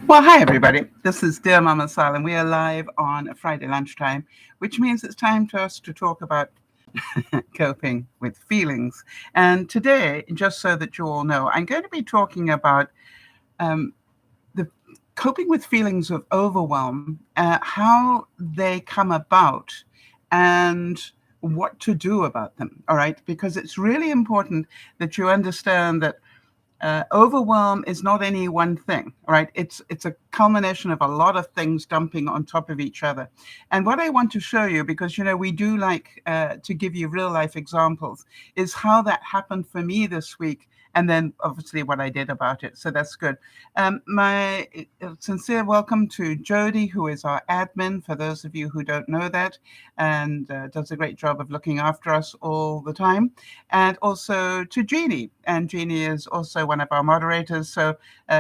Well, hi, everybody. This is DearMamaSal, and we are live on a Friday lunchtime, which means it's time for us to talk about coping with feelings. And today, just so that you all know, I'm going to be talking about the coping with feelings of overwhelm, how they come about, and what to do about them. All right, because it's really important that you understand that overwhelm is not any one thing, right? It's a culmination of a lot of things dumping on top of each other. And what I want to show you, because we do like to give you real life examples, is how that happened for me this week, and then obviously what I did about it. So that's good. My sincere welcome to Jody, who is our admin, for those of you who don't know that, and does a great job of looking after us all the time. And also to Jeannie. And Jeannie is also one of our moderators. So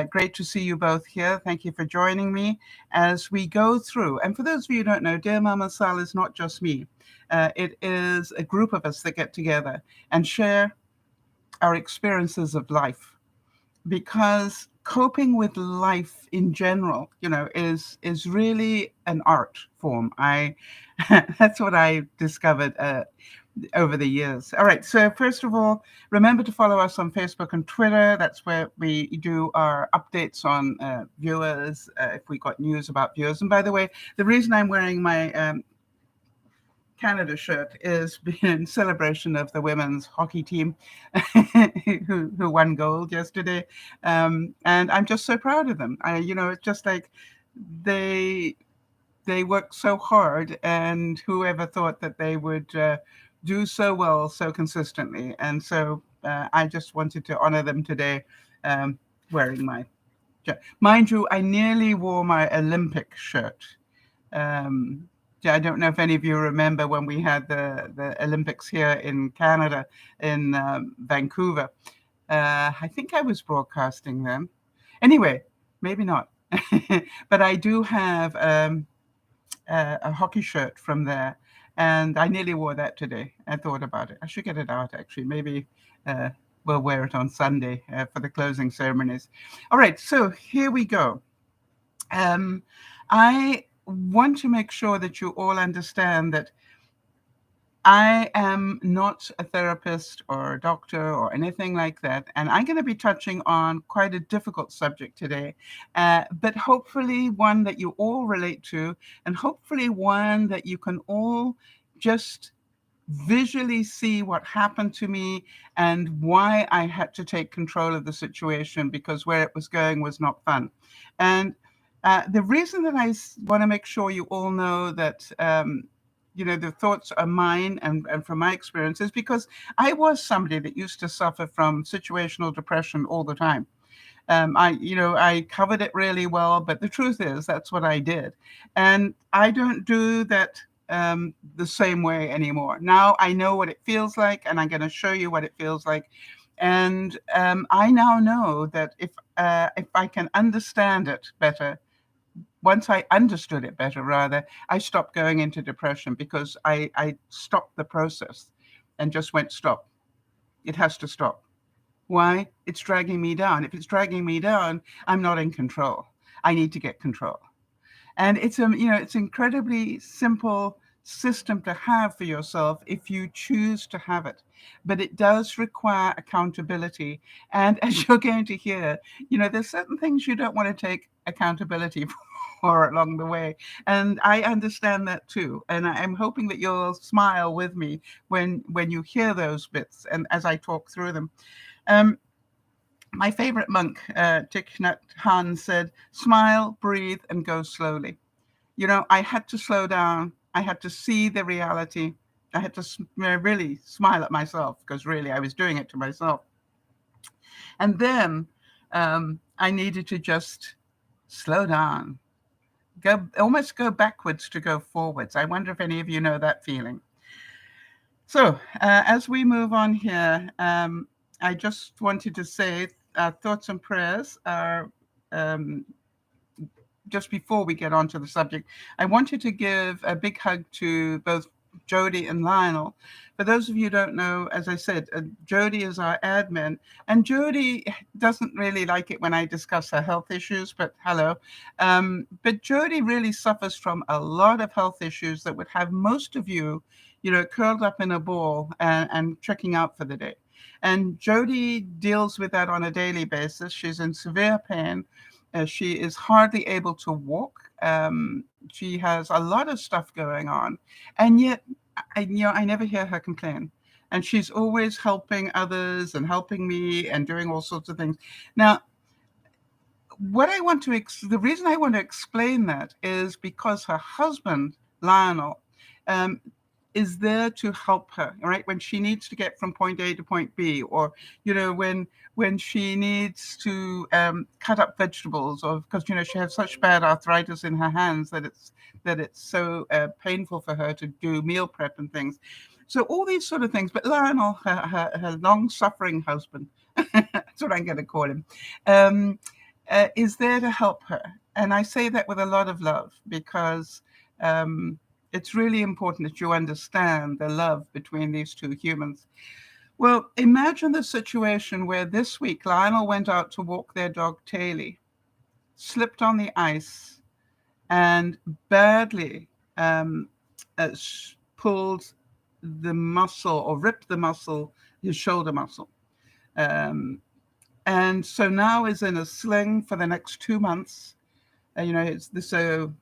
great to see you both here. Thank you for joining me as we go through. And for those of you who don't know, Dear Mama Sal is not just me. It is a group of us that get together and share our experiences of life, because coping with life in general, is really an art form. I That's what I discovered over the years. All right. So first of all, remember to follow us on Facebook and Twitter. That's where we do our updates on viewers, if we got news about viewers. And by the way, the reason I'm wearing my Canada shirt is in celebration of the women's hockey team who won gold yesterday. And I'm just so proud of them. It's just like they worked so hard, and whoever thought that they would do so well so consistently. And so I just wanted to honor them today, wearing my shirt. Mind you, I nearly wore my Olympic shirt. I don't know if any of you remember when we had the Olympics here in Canada, in Vancouver. I think I was broadcasting them. Anyway, maybe not. But I do have a hockey shirt from there, and I nearly wore that today. I thought about it. I should get it out, actually. Maybe we'll wear it on Sunday for the closing ceremonies. All right, so here we go. I want to make sure that you all understand that I am not a therapist or a doctor or anything like that, and I'm going to be touching on quite a difficult subject today, but hopefully one that you all relate to, and hopefully one that you can all just visually see what happened to me and why I had to take control of the situation, because where it was going was not fun. And the reason that I want to make sure you all know that the thoughts are mine and from my experiences, because I was somebody that used to suffer from situational depression all the time. I covered it really well, but the truth is that's what I did. And I don't do that the same way anymore. Now I know what it feels like, and I'm going to show you what it feels like. And I now know that if I can understand it better, once I understood it better, rather, I stopped going into depression, because I stopped the process and just went, stop. It has to stop. Why? It's dragging me down. If it's dragging me down, I'm not in control. I need to get control. And it's incredibly simple system to have for yourself if you choose to have it. But it does require accountability. And as you're going to hear, there's certain things you don't want to take accountability for along the way. And I understand that too. And I'm hoping that you'll smile with me when you hear those bits and as I talk through them. My favorite monk, Thich Nhat Hanh, said, smile, breathe, and go slowly. I had to slow down. I had to see the reality. I had to really smile at myself, because really I was doing it to myself. And then I needed to just slow down, almost go backwards to go forwards. I wonder if any of you know that feeling. So as we move on here, I just wanted to say thoughts and prayers are just before we get on to the subject. I wanted to give a big hug to both Jody and Lionel. For those of you who don't know, as I said, Jody is our admin, and Jody doesn't really like it when I discuss her health issues, but hello. But Jody really suffers from a lot of health issues that would have most of you, curled up in a ball and checking out for the day. And Jody deals with that on a daily basis. She's in severe pain. She is hardly able to walk. She has a lot of stuff going on, and yet, I never hear her complain. And she's always helping others and helping me and doing all sorts of things. Now, the reason I want to explain that is because her husband, Lionel, is there to help her, right? When she needs to get from point A to point B, or when she needs to cut up vegetables, or because she has such bad arthritis in her hands that it's so painful for her to do meal prep and things. So all these sort of things. But Lionel, her long-suffering husband, that's what I'm going to call him, is there to help her. And I say that with a lot of love, because it's really important that you understand the love between these two humans. Well, imagine the situation where this week Lionel went out to walk their dog Taylor, slipped on the ice, and badly pulled the muscle, or ripped the muscle, his shoulder muscle. And so now is in a sling for the next 2 months. So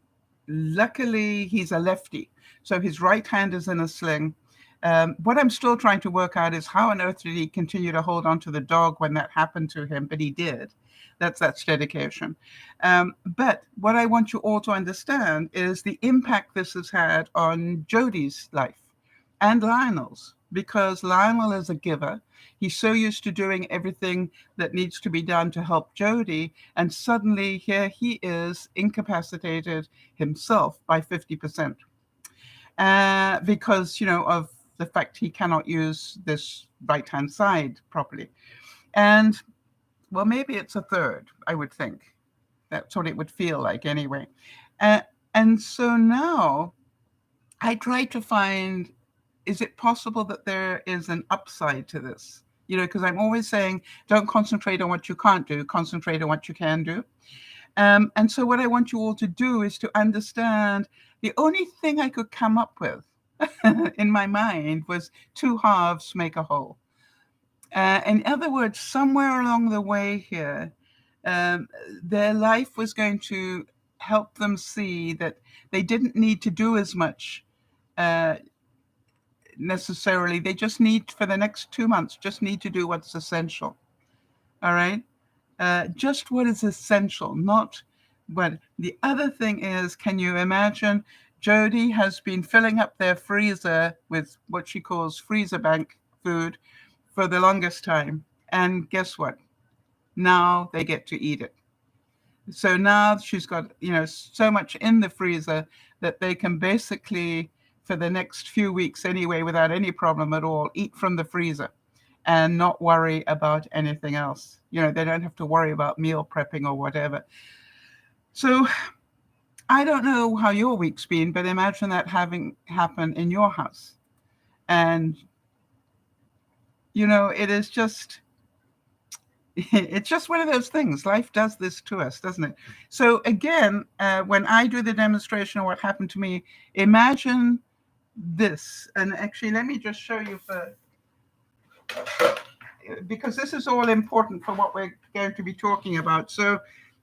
luckily he's a lefty, so his right hand is in a sling. What I'm still trying to work out is how on earth did he continue to hold on to the dog when that happened to him, but he did. That's dedication. But what I want you all to understand is the impact this has had on Jody's life and Lionel's, because Lionel is a giver. He's so used to doing everything that needs to be done to help Jody, and suddenly here he is incapacitated himself by 50%, because of the fact he cannot use this right-hand side properly. And well, maybe it's a third, I would think. That's what it would feel like anyway. And so now I try to find, is it possible that there is an upside to this? Because I'm always saying, don't concentrate on what you can't do, concentrate on what you can do. And so what I want you all to do is to understand the only thing I could come up with in my mind was 2 halves make a whole. In other words, somewhere along the way here, their life was going to help them see that they didn't need to do as much necessarily. They just need, for the next 2 months, just need to do what's essential. All right? Just what is essential, not what. The other thing is, can you imagine Jody has been filling up their freezer with what she calls freezer bank food for the longest time. And guess what? Now they get to eat it. So now she's got, so much in the freezer that they can basically, for the next few weeks anyway, without any problem at all, eat from the freezer and not worry about anything else. They don't have to worry about meal prepping or whatever. So I don't know how your week's been, but imagine that having happen in your house. And, it's just one of those things. Life does this to us, doesn't it? So again, when I do the demonstration of what happened to me, imagine this. And actually, let me just show you because this is all important for what we're going to be talking about. So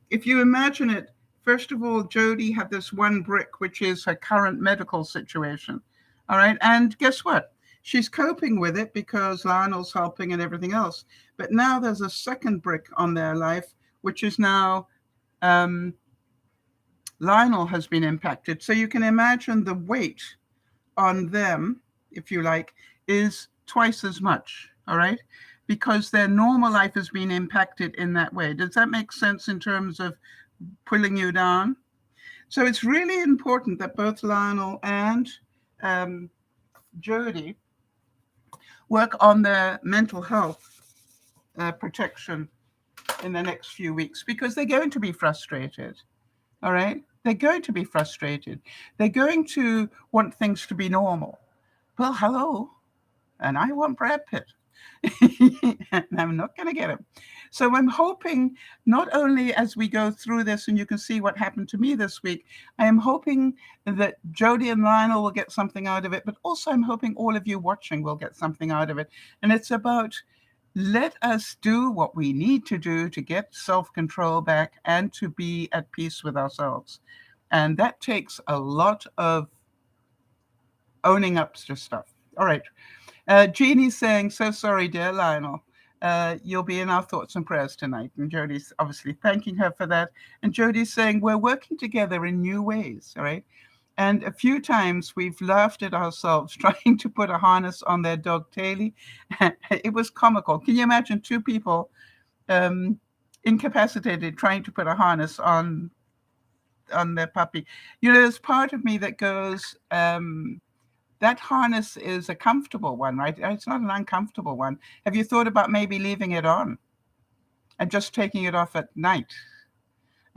if you imagine it, first of all, Jody had this one brick, which is her current medical situation. All right. And guess what? She's coping with it because Lionel's helping and everything else. But now there's a second brick on their life, which is now Lionel has been impacted. So you can imagine the weight on them, if you like, is twice as much. All right. Because their normal life has been impacted in that way. Does that make sense in terms of pulling you down? So it's really important that both Lionel and Jody work on their mental health protection in the next few weeks, because they're going to be frustrated. All right? They're going to be frustrated. They're going to want things to be normal. well, hello, and I want Brad Pitt. And I'm not going to get him. So I'm hoping not only as we go through this, and you can see what happened to me this week, I am hoping that Jody and Lionel will get something out of it, but also I'm hoping all of you watching will get something out of it. And it's about let us do what we need to do to get self-control back and to be at peace with ourselves. And that takes a lot of owning up to stuff. All right. Jeannie's saying, so sorry, dear Lionel. You'll be in our thoughts and prayers tonight. And Jody's obviously thanking her for that. And Jody's saying, we're working together in new ways. All right. And a few times we've laughed at ourselves trying to put a harness on their dog, Taily. It was comical. Can you imagine two people incapacitated trying to put a harness on their puppy? There's part of me that goes, that harness is a comfortable one, right? It's not an uncomfortable one. Have you thought about maybe leaving it on and just taking it off at night?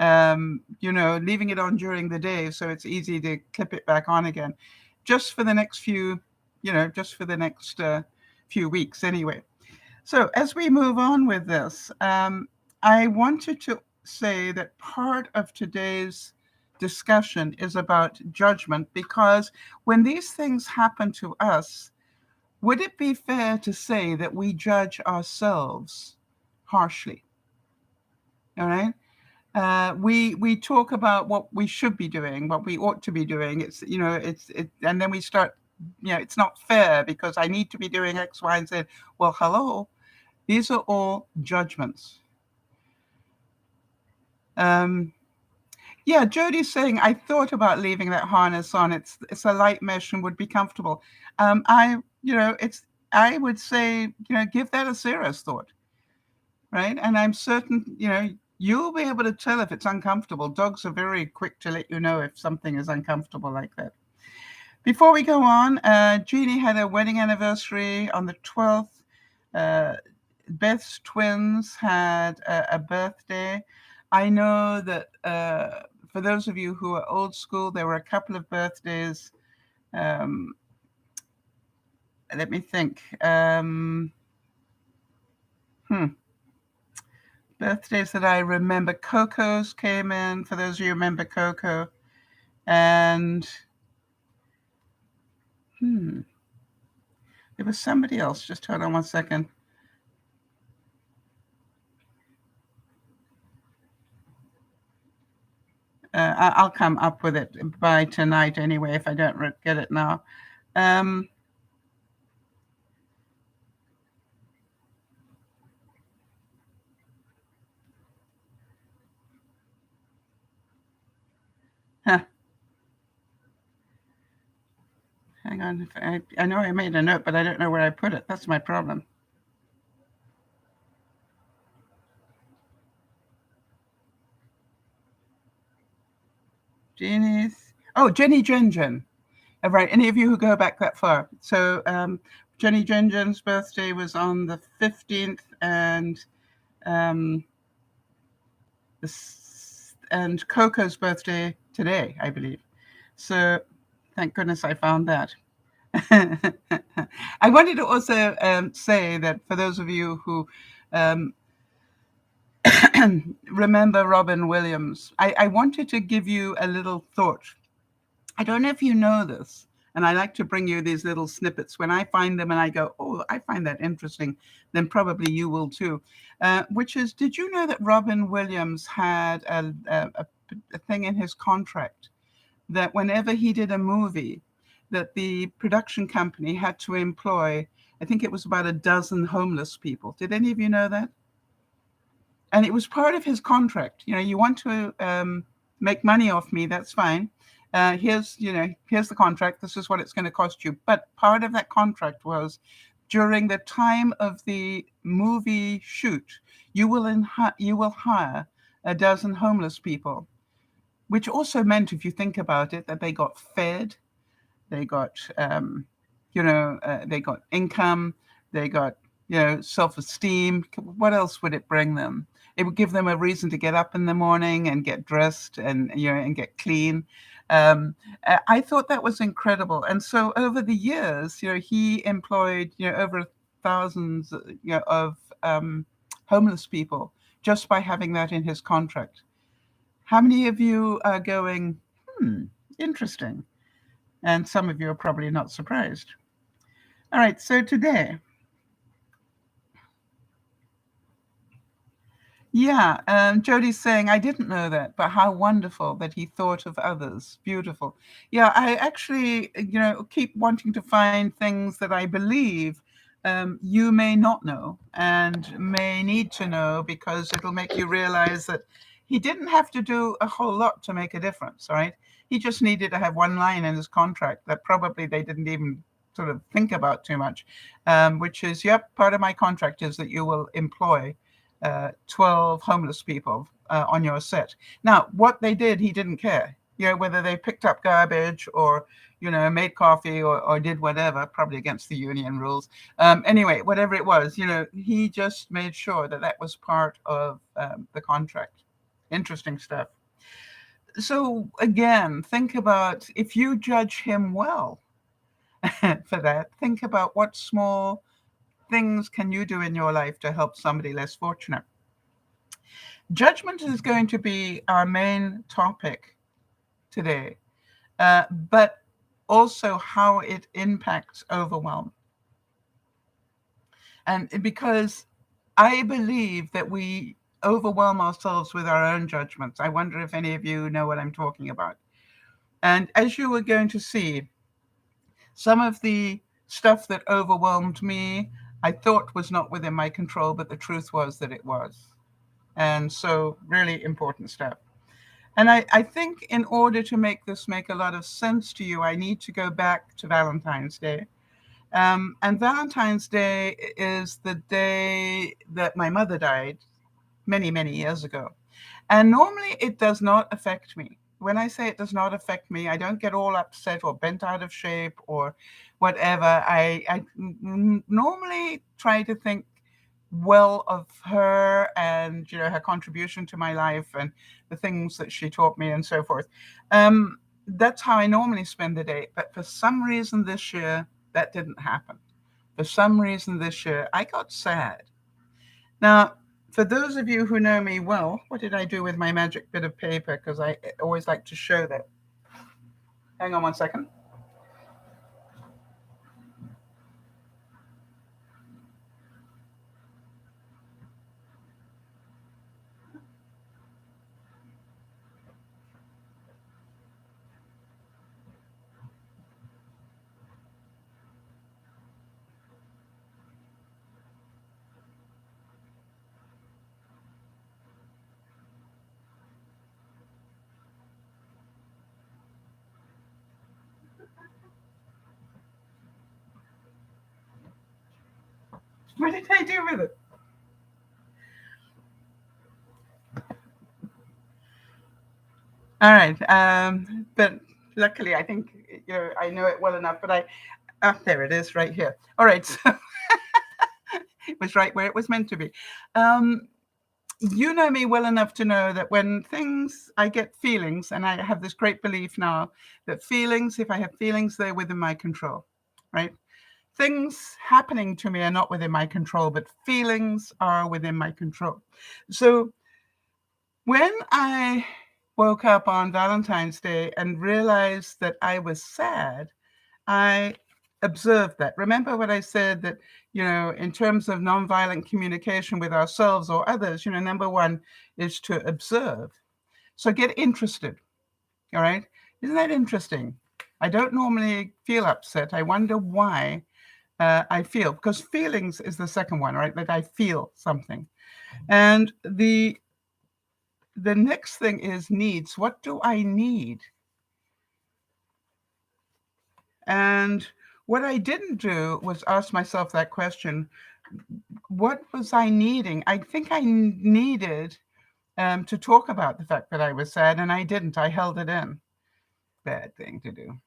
Leaving it on during the day so it's easy to clip it back on again, just for the next few weeks anyway. So as we move on with this, I wanted to say that part of today's discussion is about judgment, because when these things happen to us, would it be fair to say that we judge ourselves harshly? All right. We talk about what we should be doing, what we ought to be doing. And then we start, it's not fair because I need to be doing X, Y, and Z. Well, hello, these are all judgments. Yeah, Jody's saying, I thought about leaving that harness on. It's a light mesh and would be comfortable. I would say, give that a serious thought, right? And I'm certain, you'll be able to tell if it's uncomfortable. Dogs are very quick to let you know if something is uncomfortable like that. Before we go on, Jeannie had a wedding anniversary on the 12th. Beth's twins had a birthday. I know that for those of you who are old school, there were a couple of birthdays. Let me think. Birthdays that I remember. Coco's came in, for those of you who remember Coco. And there was somebody else. Just hold on one second. I'll come up with it by tonight anyway, if I don't get it now. Hang on. I know I made a note, but I don't know where I put it. That's my problem. Jenny's. Oh, Jenny Jen. Right. Any of you who go back that far. So Jenny Jen's birthday was on the 15th, and Coco's birthday today, I believe. So thank goodness I found that. I wanted to also say that for those of you who remember Robin Williams, I wanted to give you a little thought. I don't know if you know this, and I like to bring you these little snippets. When I find them and I go, oh, I find that interesting, then probably you will too. Which is, did you know that Robin Williams had a thing in his contract that whenever he did a movie, that the production company had to employ, I think it was about a dozen homeless people. Did any of you know that? And it was part of his contract. You want to make money off me, that's fine. Here's the contract. This is what it's going to cost you. But part of that contract was during the time of the movie shoot, you will hire a dozen homeless people, which also meant, if you think about it, that they got fed, they got, they got income, they got, self-esteem. What else would it bring them? It would give them a reason to get up in the morning and get dressed and and get clean. I thought that was incredible. And so over the years, he employed over thousands of homeless people just by having that in his contract. How many of you are going, interesting? And some of you are probably not surprised. All right, so today, Jody's saying, I didn't know that, but how wonderful that he thought of others. Beautiful. Yeah, I actually, keep wanting to find things that I believe you may not know and may need to know, because it'll make you realize that he didn't have to do a whole lot to make a difference, right? He just needed to have one line in his contract that probably they didn't even sort of think about too much, which is, yep, part of my contract is that you will employ 12 homeless people on your set. Now, what they did, he didn't care. Whether they picked up garbage or, made coffee or did whatever, probably against the union rules. Anyway, whatever it was, he just made sure that that was part of the contract. Interesting stuff. So again, think about, if you judge him well for that, think about what small things can you do in your life to help somebody less fortunate. Judgment is going to be our main topic today, but also how it impacts overwhelm. And because I believe that we overwhelm ourselves with our own judgments. I wonder if any of you know what I'm talking about. And as you are going to see, some of the stuff that overwhelmed me, I thought was not within my control, but the truth was that it was. And so really important step. And I think in order to make this make a lot of sense to you, I need to go back to Valentine's Day. And Valentine's Day is the day that my mother died many, many years ago. And normally it does not affect me. When I say it does not affect me, I don't get all upset or bent out of shape or whatever. I normally try to think well of her and her contribution to my life and the things that she taught me and so forth. That's how I normally spend the day. But for some reason this year, that didn't happen. For some reason this year, I got sad. Now, for those of you who know me well, what did I do with my magic bit of paper? Because I always like to show that. Hang on one second. What did I do with it? All right. But luckily, I think I know it well enough. But there it is, right here. All right. So it was right where it was meant to be. You know me well enough to know that when I get feelings, and I have this great belief now that feelings, if I have feelings, they're within my control, right? Things happening to me are not within my control, but feelings are within my control. So when I woke up on Valentine's Day and realized that I was sad, I observed that. Remember what I said that, in terms of nonviolent communication with ourselves or others, number one is to observe. So get interested. All right. Isn't that interesting? I don't normally feel upset. I wonder why I feel, because feelings is the second one, right? That I feel something. And the next thing is needs. What do I need? And what I didn't do was ask myself that question. What was I needing? I think I needed to talk about the fact that I was sad, and I didn't. I held it in. Bad thing to do.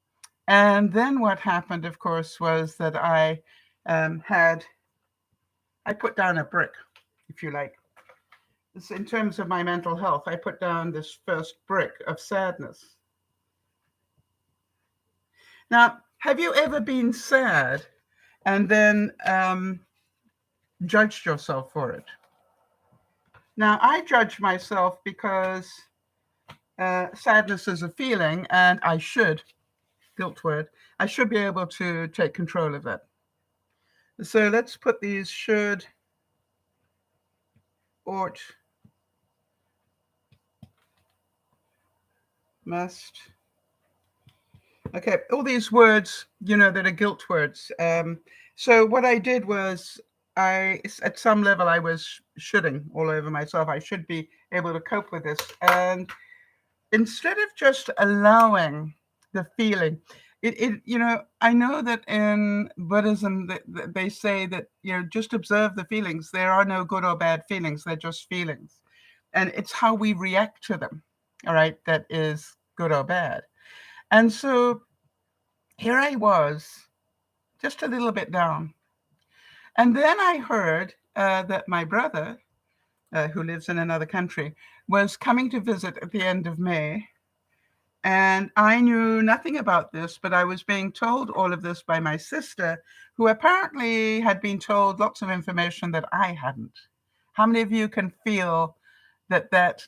And then what happened, of course, was that I put down a brick, if you like. in terms of my mental health, I put down this first brick of sadness. Now, have you ever been sad and then judged yourself for it? Now, I judge myself because sadness is a feeling, and I should, guilt word, I should be able to take control of that. So let's put these should, ought, must. Okay, all these words, that are guilt words. So what I did was at some level, I was shoulding all over myself. I should be able to cope with this. And instead of just allowing the feeling, I know that in Buddhism, that they say that, just observe the feelings. There are no good or bad feelings. They're just feelings. And it's how we react to them, all right, that is good or bad. And so here I was, just a little bit down. And then I heard that my brother, who lives in another country, was coming to visit at the end of May. And I knew nothing about this, but I was being told all of this by my sister, who apparently had been told lots of information that I hadn't. How many of you can feel that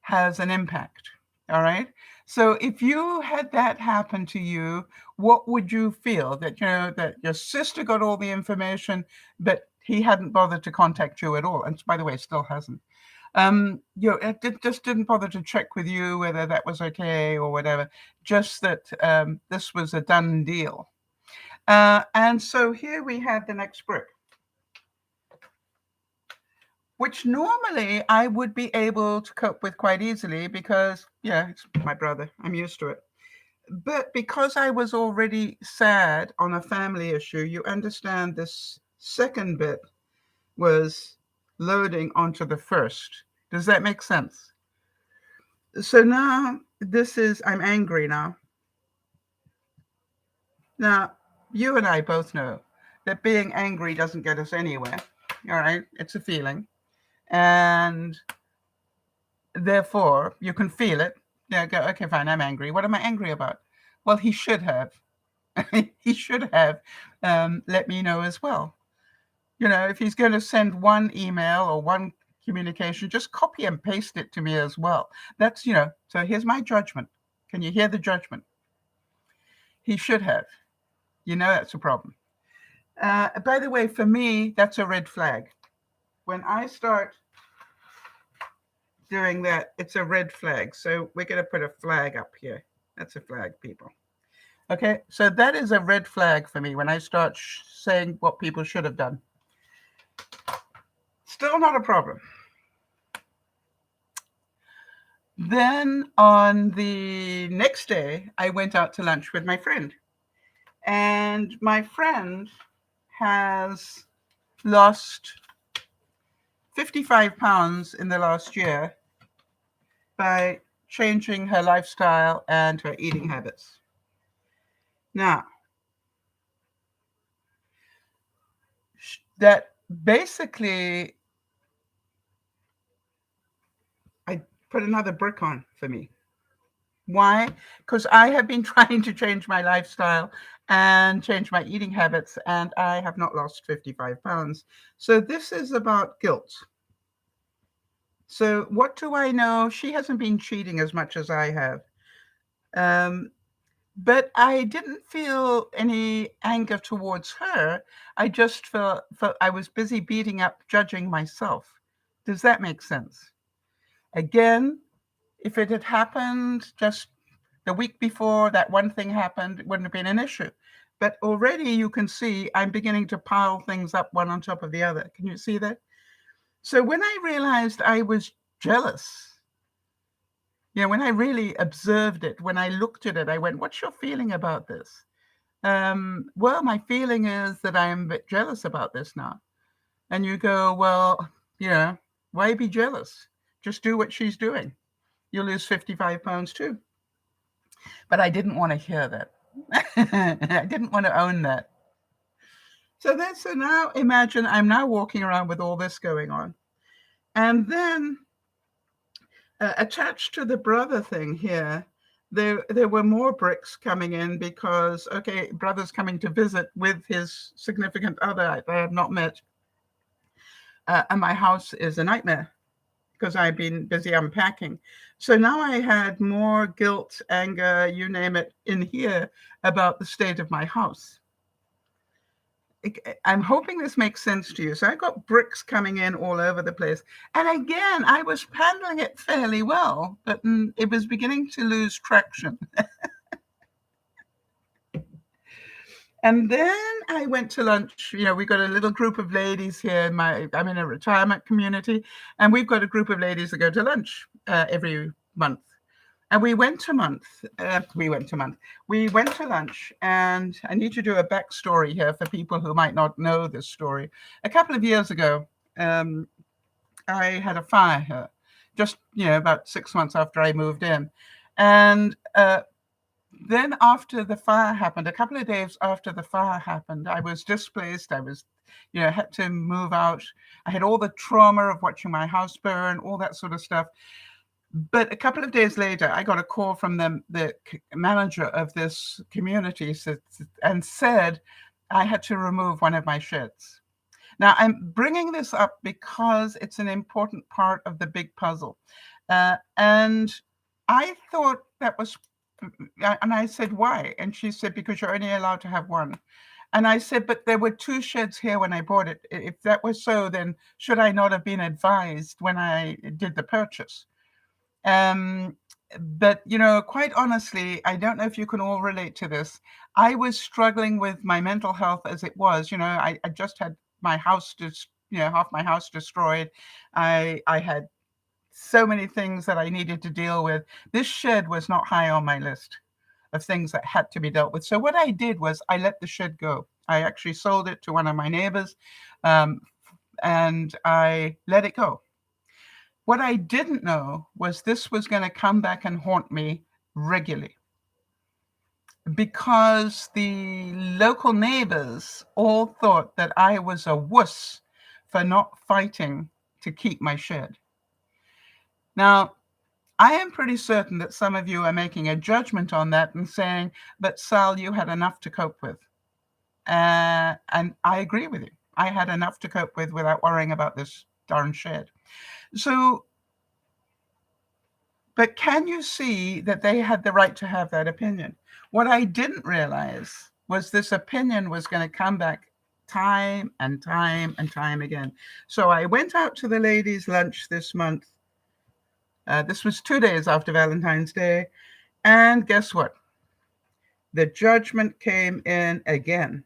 has an impact? All right. So if you had that happen to you, what would you feel? That, that your sister got all the information, but he hadn't bothered to contact you at all. And by the way, still hasn't. It just didn't bother to check with you whether that was okay or whatever, just that this was a done deal. And so here we have the next brick, which normally I would be able to cope with quite easily because, it's my brother. I'm used to it. But because I was already sad on a family issue, you understand this second bit was loading onto the first. Does that make sense? So now I'm angry now. Now, you and I both know that being angry doesn't get us anywhere. All right? It's a feeling. And therefore, you can feel it. Yeah, go, okay, fine, I'm angry. What am I angry about? Well, he should have. He should have let me know as well. If he's going to send one email or one communication, just copy and paste it to me as well. That's, so here's my judgment. Can you hear the judgment? He should have. That's a problem. By the way, for me, that's a red flag. When I start doing that, it's a red flag. So we're going to put a flag up here. That's a flag, people. Okay, so that is a red flag for me when I start saying what people should have done. Still not a problem. Then on the next day, I went out to lunch with my friend. And my friend has lost 55 pounds in the last year by changing her lifestyle and her eating habits. Now, that basically, I put another brick on for me. Why? Because I have been trying to change my lifestyle and change my eating habits, and I have not lost 55 pounds. So this is about guilt. So what do I know? She hasn't been cheating as much as I have. But I didn't feel any anger towards her. I just felt I was busy beating up, judging myself. Does that make sense? Again, if it had happened just the week before that one thing happened, it wouldn't have been an issue. But already you can see I'm beginning to pile things up one on top of the other. Can you see that? So when I realized I was jealous, when I really observed it, when I looked at it, I went, what's your feeling about this? Well, my feeling is that I'm a bit jealous about this now. And you go, well, why be jealous? Just do what she's doing. You'll lose 55 pounds too. But I didn't want to hear that. I didn't want to own that. So now imagine I'm now walking around with all this going on. And then attached to the brother thing here, there were more bricks coming in because, okay, brother's coming to visit with his significant other I have not met. And my house is a nightmare because I've been busy unpacking. So now I had more guilt, anger, you name it, in here about the state of my house. I'm hoping this makes sense to you. So I got bricks coming in all over the place. And again, I was handling it fairly well, but it was beginning to lose traction. And then I went to lunch. You know, we got a little group of ladies here. I'm in a retirement community, and we've got a group of ladies that go to lunch every month. And we went to lunch, and I need to do a backstory here for people who might not know this story. A couple of years ago, I had a fire here, just, about 6 months after I moved in. And then after the fire happened, a couple of days after the fire happened, I was displaced. I was, had to move out. I had all the trauma of watching my house burn, all that sort of stuff. But a couple of days later, I got a call from the manager of this community and said I had to remove one of my sheds. Now, I'm bringing this up because it's an important part of the big puzzle. And I thought that was, and I said, why? And she said, because you're only allowed to have one. And I said, but there were 2 sheds here when I bought it. If that was so, then should I not have been advised when I did the purchase? But, quite honestly, I don't know if you can all relate to this. I was struggling with my mental health as it was. I just had my house, half my house destroyed. I had so many things that I needed to deal with. This shed was not high on my list of things that had to be dealt with. So what I did was I let the shed go. I actually sold it to one of my neighbors, and I let it go. What I didn't know was this was going to come back and haunt me regularly, because the local neighbors all thought that I was a wuss for not fighting to keep my shed. Now, I am pretty certain that some of you are making a judgment on that and saying, but Sal, you had enough to cope with. And I agree with you. I had enough to cope with without worrying about this darn shed. So, but can you see that they had the right to have that opinion? What I didn't realize was this opinion was going to come back time and time and time again. So I went out to the ladies' lunch this month. This was 2 days after Valentine's Day. And guess what? The judgment came in again.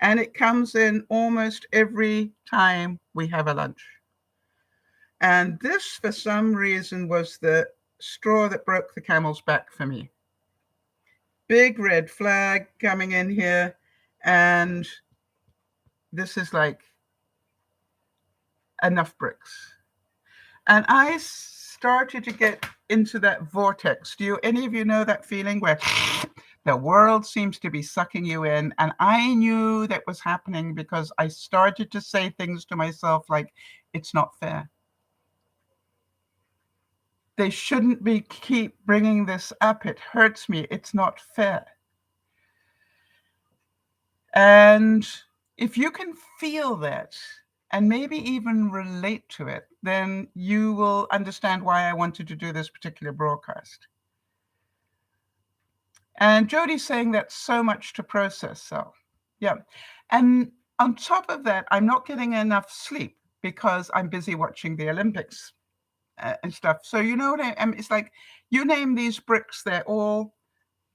And it comes in almost every time we have a lunch. And this, for some reason, was the straw that broke the camel's back for me. Big red flag coming in here. And this is like enough bricks. And I started to get into that vortex. Do any of you know that feeling where the world seems to be sucking you in? And I knew that was happening because I started to say things to myself like, it's not fair. They shouldn't keep bringing this up. It hurts me. It's not fair. And if you can feel that and maybe even relate to it, then you will understand why I wanted to do this particular broadcast. And Jodi's saying that's so much to process. So, yeah. And on top of that, I'm not getting enough sleep because I'm busy watching the Olympics and stuff. So, you know what it's like, you name these bricks, they're all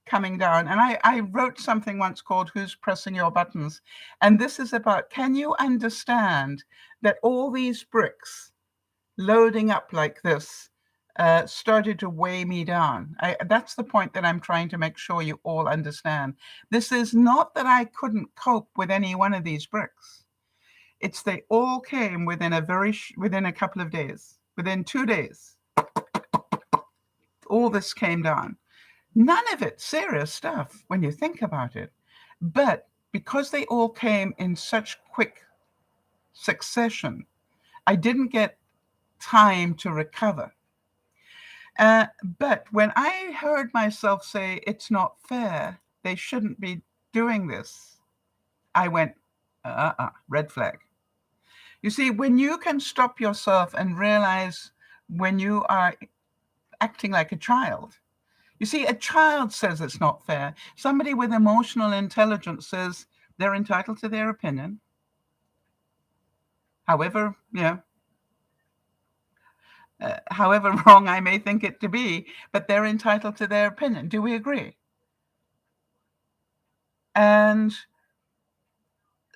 coming down. And I wrote something once called Who's Pressing Your Buttons? And this is about, can you understand that all these bricks loading up like this started to weigh me down? That's the point that I'm trying to make sure you all understand. This is not that I couldn't cope with any one of these bricks. It's they all came within a couple of days. Within 2 days, all this came down. None of it serious stuff when you think about it. But because they all came in such quick succession, I didn't get time to recover. But when I heard myself say, it's not fair, they shouldn't be doing this, I went, red flag. You see, when you can stop yourself and realize when you are acting like a child, you see, a child says it's not fair. Somebody with emotional intelligence says they're entitled to their opinion. However, however wrong I may think it to be, but they're entitled to their opinion. Do we agree? And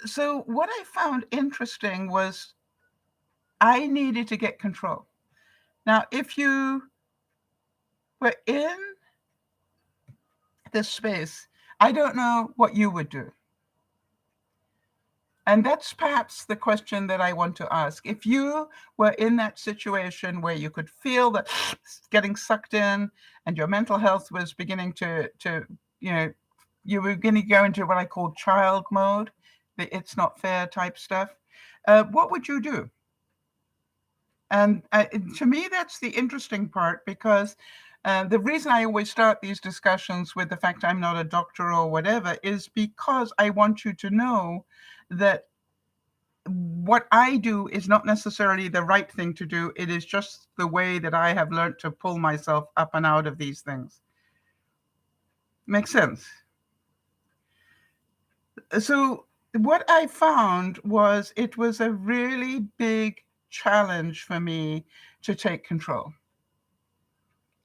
so what I found interesting was I needed to get control. Now, if you were in this space, I don't know what you would do. And that's perhaps the question that I want to ask. If you were in that situation where you could feel that getting sucked in and your mental health was beginning to you were going to go into what I call child mode, the it's not fair type stuff, what would you do? And to me, that's the interesting part, because the reason I always start these discussions with the fact I'm not a doctor or whatever is because I want you to know that what I do is not necessarily the right thing to do. It is just the way that I have learned to pull myself up and out of these things. Makes sense? So what I found was it was a really big challenge for me to take control.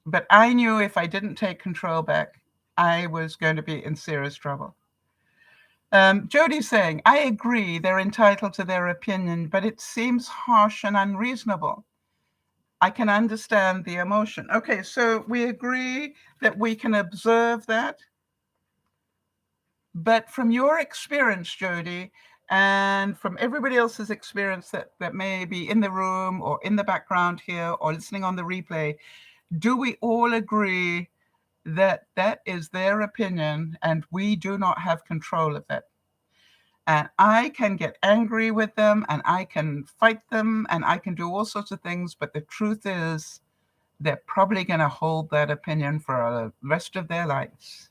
But I knew if I didn't take control back, I was going to be in serious trouble. Jody's saying, I agree they're entitled to their opinion, but it seems harsh and unreasonable. I can understand the emotion. Okay, so we agree that we can observe that. But from your experience, Jody, and from everybody else's experience that may be in the room or in the background here or listening on the replay, do we all agree that that is their opinion and we do not have control of it? And I can get angry with them and I can fight them and I can do all sorts of things. But the truth is, they're probably going to hold that opinion for the rest of their lives.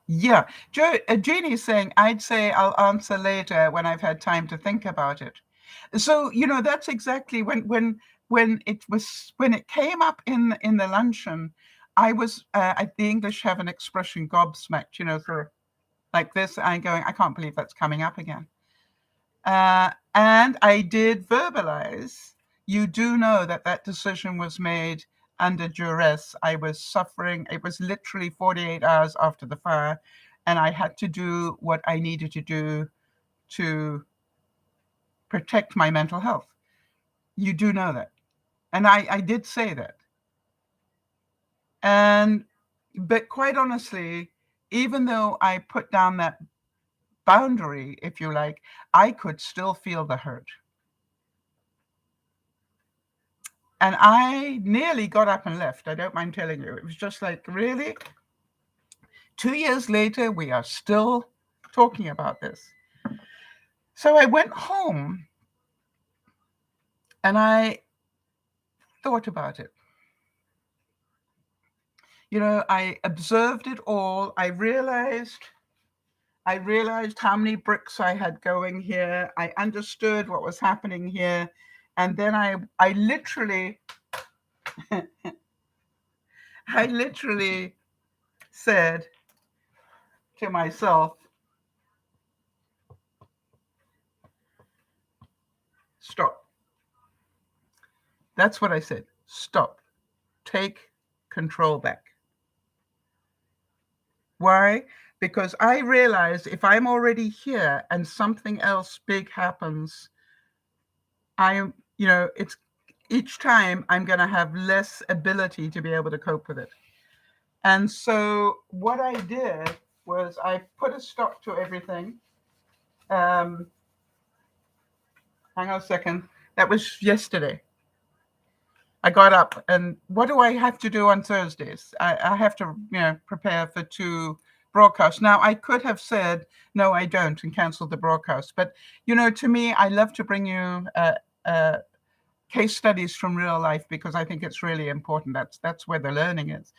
Yeah. Jeannie's saying, I'd say I'll answer later when I've had time to think about it. So, that's exactly when it came up in the luncheon, I was, the English have an expression, gobsmacked, sort of like this. I'm going, I can't believe that's coming up again. And I did verbalize, you do know that decision was made under duress. I was suffering. It was literally 48 hours after the fire, and I had to do what I needed to do to protect my mental health. You do know that. And I did say that. But quite honestly, even though I put down that boundary, if you like, I could still feel the hurt. And I nearly got up and left. I don't mind telling you. It was just like, really? 2 years later, we are still talking about this. So I went home and I thought about it. I observed it all. I realized how many bricks I had going here. I understood what was happening here. And then I literally said to myself, stop. That's what I said. Stop. Take control back. Why? Because I realized if I'm already here and something else big happens, it's each time I'm going to have less ability to be able to cope with it. And so what I did was I put a stop to everything. Hang on a second. That was yesterday. I got up, and what do I have to do on Thursdays? I have to, prepare for 2 broadcast. Now, I could have said, no, I don't, and canceled the broadcast. But, to me, I love to bring you case studies from real life because I think it's really important. That's where the learning is.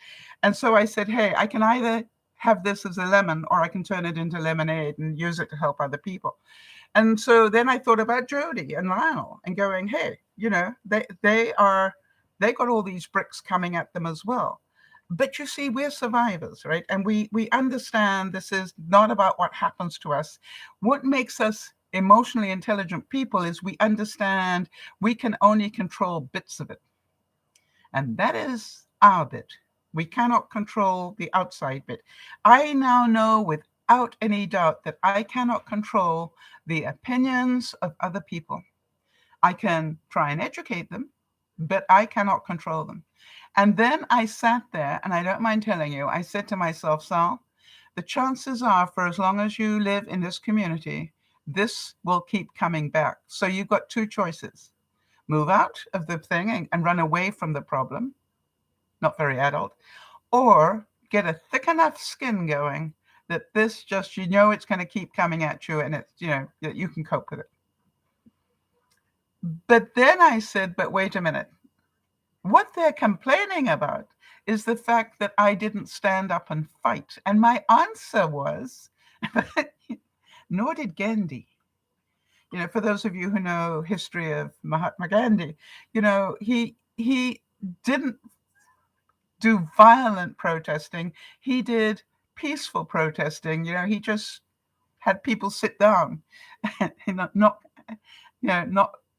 And so I said, hey, I can either have this as a lemon or I can turn it into lemonade and use it to help other people. And so then I thought about Jody and Lionel and going, hey, they got all these bricks coming at them as well. But you see, we're survivors, right? And we understand this is not about what happens to us. What makes us emotionally intelligent people is we understand we can only control bits of it. And that is our bit. We cannot control the outside bit. I now know without any doubt that I cannot control the opinions of other people. I can try and educate them, but I cannot control them. And then I sat there, and I don't mind telling you, I said to myself, Sal, the chances are for as long as you live in this community, this will keep coming back. So you've got two choices. Move out of the thing and run away from the problem, not very adult, or get a thick enough skin going that this just, it's going to keep coming at you and it's, that you can cope with it. But then I said, but wait a minute. What they're complaining about is the fact that I didn't stand up and fight. And my answer was, nor did Gandhi. For those of you who know history of Mahatma Gandhi, he didn't do violent protesting. He did peaceful protesting. He just had people sit down and not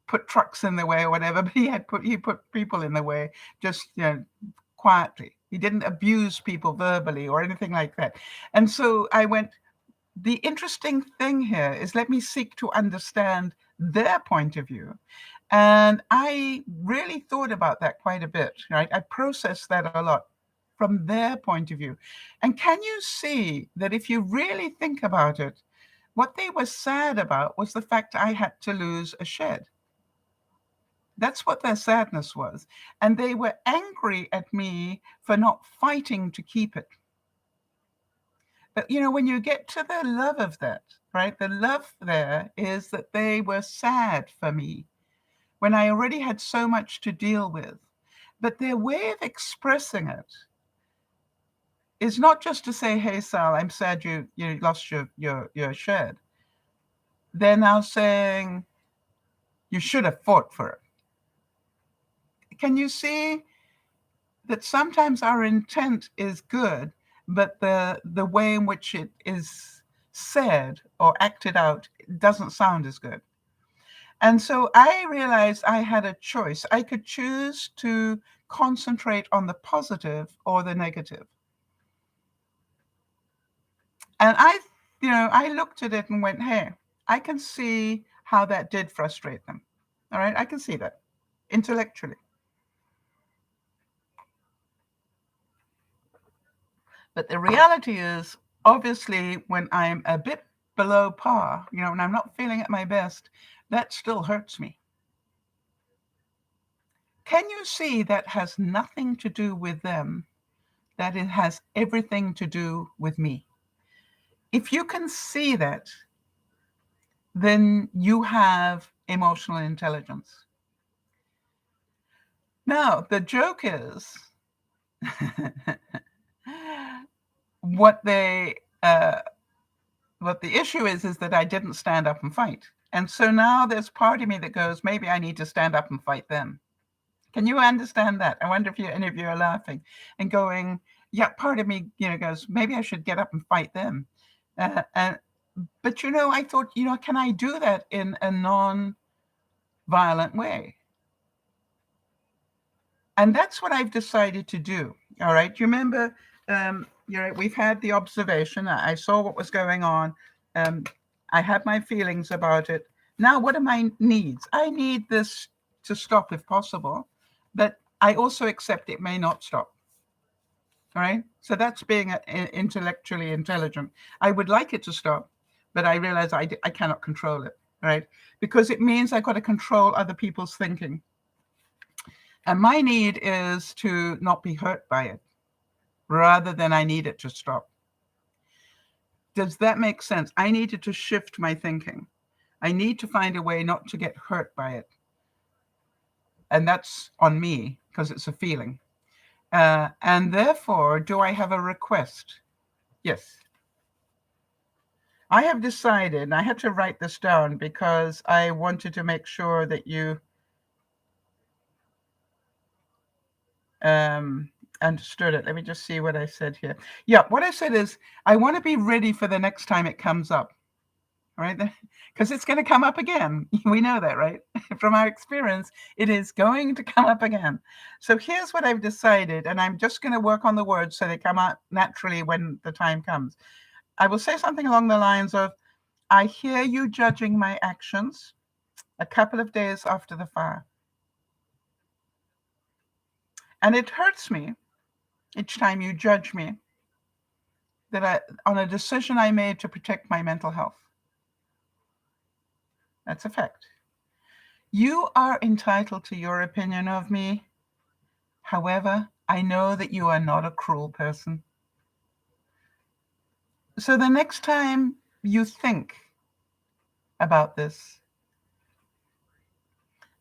put trucks in the way or whatever, but he put people in the way just quietly. He didn't abuse people verbally or anything like that. And so I went, the interesting thing here is let me seek to understand their point of view. And I really thought about that quite a bit, right? I processed that a lot from their point of view. And can you see that if you really think about it, what they were sad about was the fact I had to lose a shed. That's what their sadness was. And they were angry at me for not fighting to keep it. But, when you get to the love of that, right, the love there is that they were sad for me when I already had so much to deal with. But their way of expressing it is not just to say, hey, Sal, I'm sad you lost your shed. They're now saying, you should have fought for it. Can you see that sometimes our intent is good, but the way in which it is said or acted out doesn't sound as good? And so I realized I had a choice. I could choose to concentrate on the positive or the negative. And I looked at it and went, hey, I can see how that did frustrate them. All right, I can see that intellectually. But the reality is, obviously, when I'm a bit below par, when I'm not feeling at my best, that still hurts me. Can you see that has nothing to do with them, that it has everything to do with me? If you can see that, then you have emotional intelligence. Now, the joke is, what the issue is that I didn't stand up and fight. And so now there's part of me that goes, maybe I need to stand up and fight them. Can you understand that? I wonder if any of you are laughing and going, yeah, part of me, goes, maybe I should get up and fight them. But, I thought, can I do that in a non-violent way? And that's what I've decided to do. All right. You remember, we've had the observation. I saw what was going on. I had my feelings about it. Now, what are my needs? I need this to stop if possible, but I also accept it may not stop. All right. So that's being intellectually intelligent. I would like it to stop, but I realize I cannot control it. Right. Because it means I've got to control other people's thinking. And my need is to not be hurt by it, rather than I need it to stop. Does that make sense? I needed to shift my thinking. I need to find a way not to get hurt by it. And that's on me because it's a feeling. And therefore, do I have a request? Yes. I have decided, and I had to write this down because I wanted to make sure that you understood it. Let me just see what I said here. Yeah, what I said is I want to be ready for the next time it comes up. Right? Because it's going to come up again. We know that, right? From our experience, it is going to come up again. So here's what I've decided, and I'm just going to work on the words so they come out naturally when the time comes. I will say something along the lines of, I hear you judging my actions a couple of days after the fire. And it hurts me each time you judge me on a decision I made to protect my mental health. That's a fact. You are entitled to your opinion of me. However, I know that you are not a cruel person. So the next time you think about this,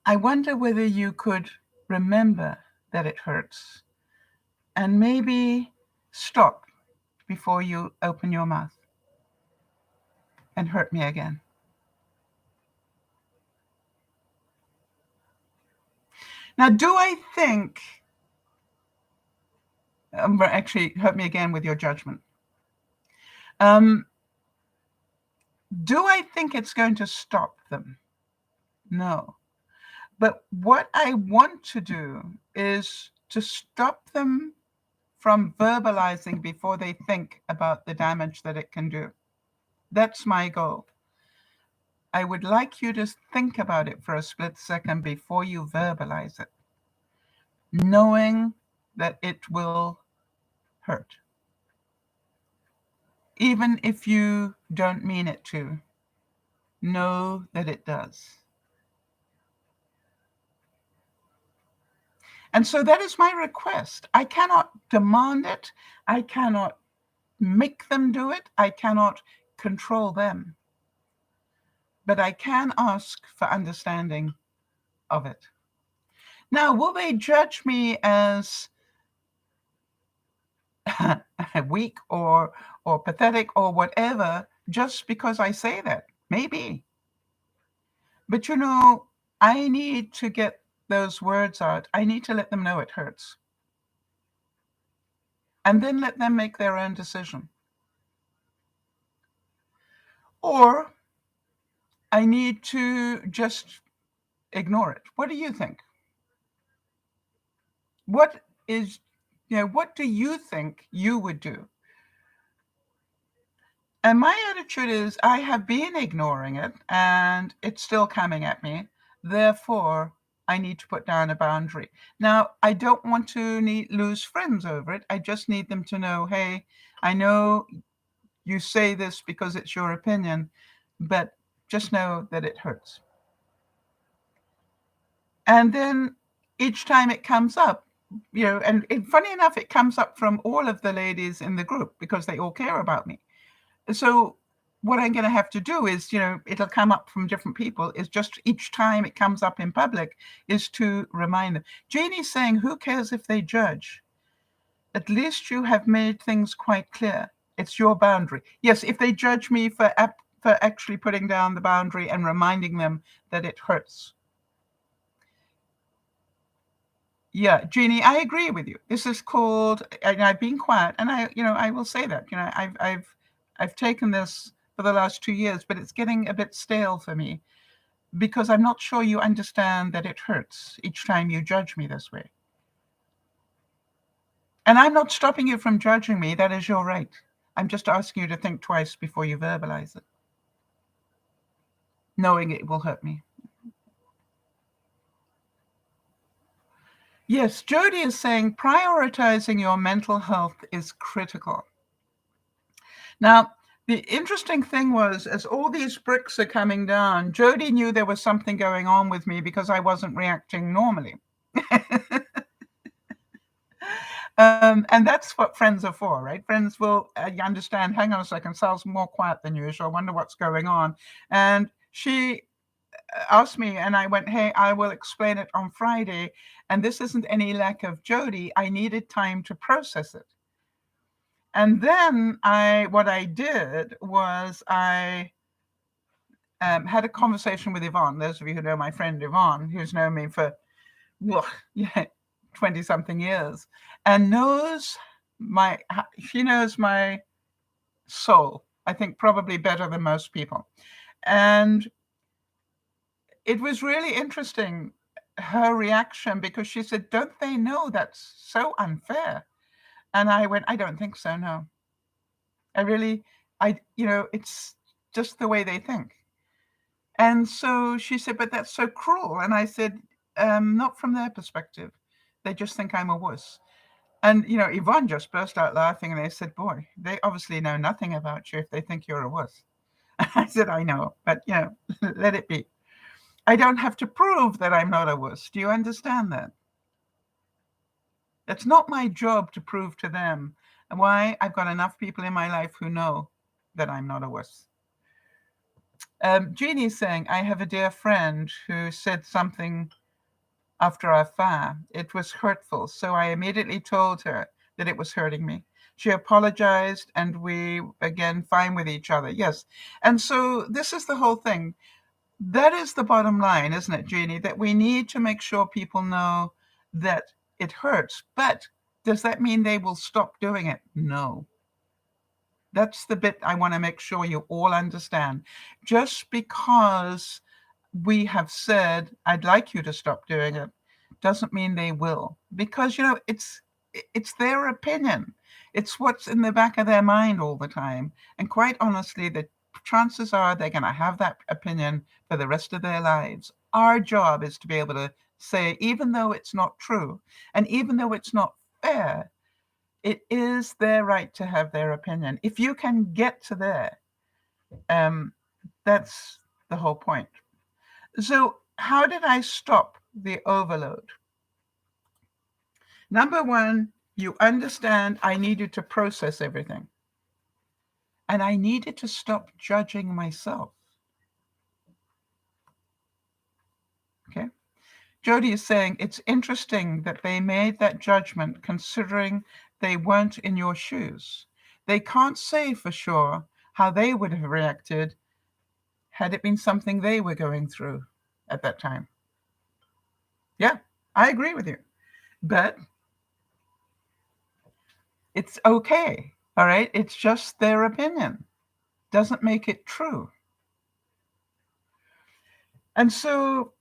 I wonder whether you could remember that it hurts and maybe stop before you open your mouth and hurt me again. Now, do I think, actually hurt me again with your judgment. Do I think it's going to stop them? No. But what I want to do is to stop them from verbalizing before they think about the damage that it can do. That's my goal. I would like you to think about it for a split second before you verbalize it, knowing that it will hurt. Even if you don't mean it to, know that it does. And so that is my request. I cannot demand it. I cannot make them do it. I cannot control them. But I can ask for understanding of it. Now, will they judge me as weak or pathetic or whatever just because I say that? Maybe. But I need to get those words out. I need to let them know it hurts. And then let them make their own decision. Or I need to just ignore it. What do you think? What do you think you would do? And my attitude is I have been ignoring it and it's still coming at me. Therefore, I need to put down a boundary. Now, I don't want to lose friends over it. I just need them to know, hey, I know you say this because it's your opinion, but just know that it hurts. And then each time it comes up, and funny enough, it comes up from all of the ladies in the group because they all care about me. So what I'm going to have to do is, it'll come up from different people, is just each time it comes up in public is to remind them. Jeannie's saying, who cares if they judge? At least you have made things quite clear. It's your boundary. Yes, if they judge me for actually putting down the boundary and reminding them that it hurts. Yeah, Jeannie, I agree with you. This is called, and I've been quiet, and I will say that, I've taken this for the last 2 years, but it's getting a bit stale for me because I'm not sure you understand that it hurts each time you judge me this way. And I'm not stopping you from judging me. That is your right. I'm just asking you to think twice before you verbalize it, knowing it will hurt me. Yes, Jody is saying prioritizing your mental health is critical. Now, the interesting thing was, as all these bricks are coming down, Jody knew there was something going on with me because I wasn't reacting normally. And that's what friends are for, right? Friends will you understand, hang on a second, Sal's more quiet than usual. I wonder what's going on. And she asked me, and I went, hey, I will explain it on Friday. And this isn't any lack of Jody. I needed time to process it. And then what I did was I had a conversation with Yvonne. Those of you who know my friend Yvonne, who's known me for, yeah, 20 something years, and she knows my soul, I think probably better than most people. And it was really interesting, her reaction, because she said, don't they know that's so unfair? And I went, I don't think so, no. It's just the way they think. And so she said, but that's so cruel. And I said, not from their perspective. They just think I'm a wuss. And, Yvonne just burst out laughing, and they said, boy, they obviously know nothing about you if they think you're a wuss. I said, I know, but, let it be. I don't have to prove that I'm not a wuss. Do you understand that? It's not my job to prove to them. Why? I've got enough people in my life who know that I'm not a wuss. Jeannie's saying, I have a dear friend who said something after our fire. It was hurtful, so I immediately told her that it was hurting me. She apologized, and we, again, fine with each other. Yes. And so this is the whole thing. That is the bottom line, isn't it, Jeannie? That we need to make sure people know that it hurts. But does that mean they will stop doing it? No. That's the bit I want to make sure you all understand. Just because we have said, I'd like you to stop doing it, doesn't mean they will. Because, it's their opinion. It's what's in the back of their mind all the time. And quite honestly, the chances are they're going to have that opinion for the rest of their lives. Our job is to be able to say, even though it's not true, and even though it's not fair, it is their right to have their opinion. If you can get to there, that's the whole point. So how did I stop the overload? Number one, you understand I needed to process everything. And I needed to stop judging myself. Okay. Jody is saying, it's interesting that they made that judgment considering they weren't in your shoes. They can't say for sure how they would have reacted had it been something they were going through at that time. Yeah, I agree with you. But it's okay, all right? It's just their opinion. Doesn't make it true. And so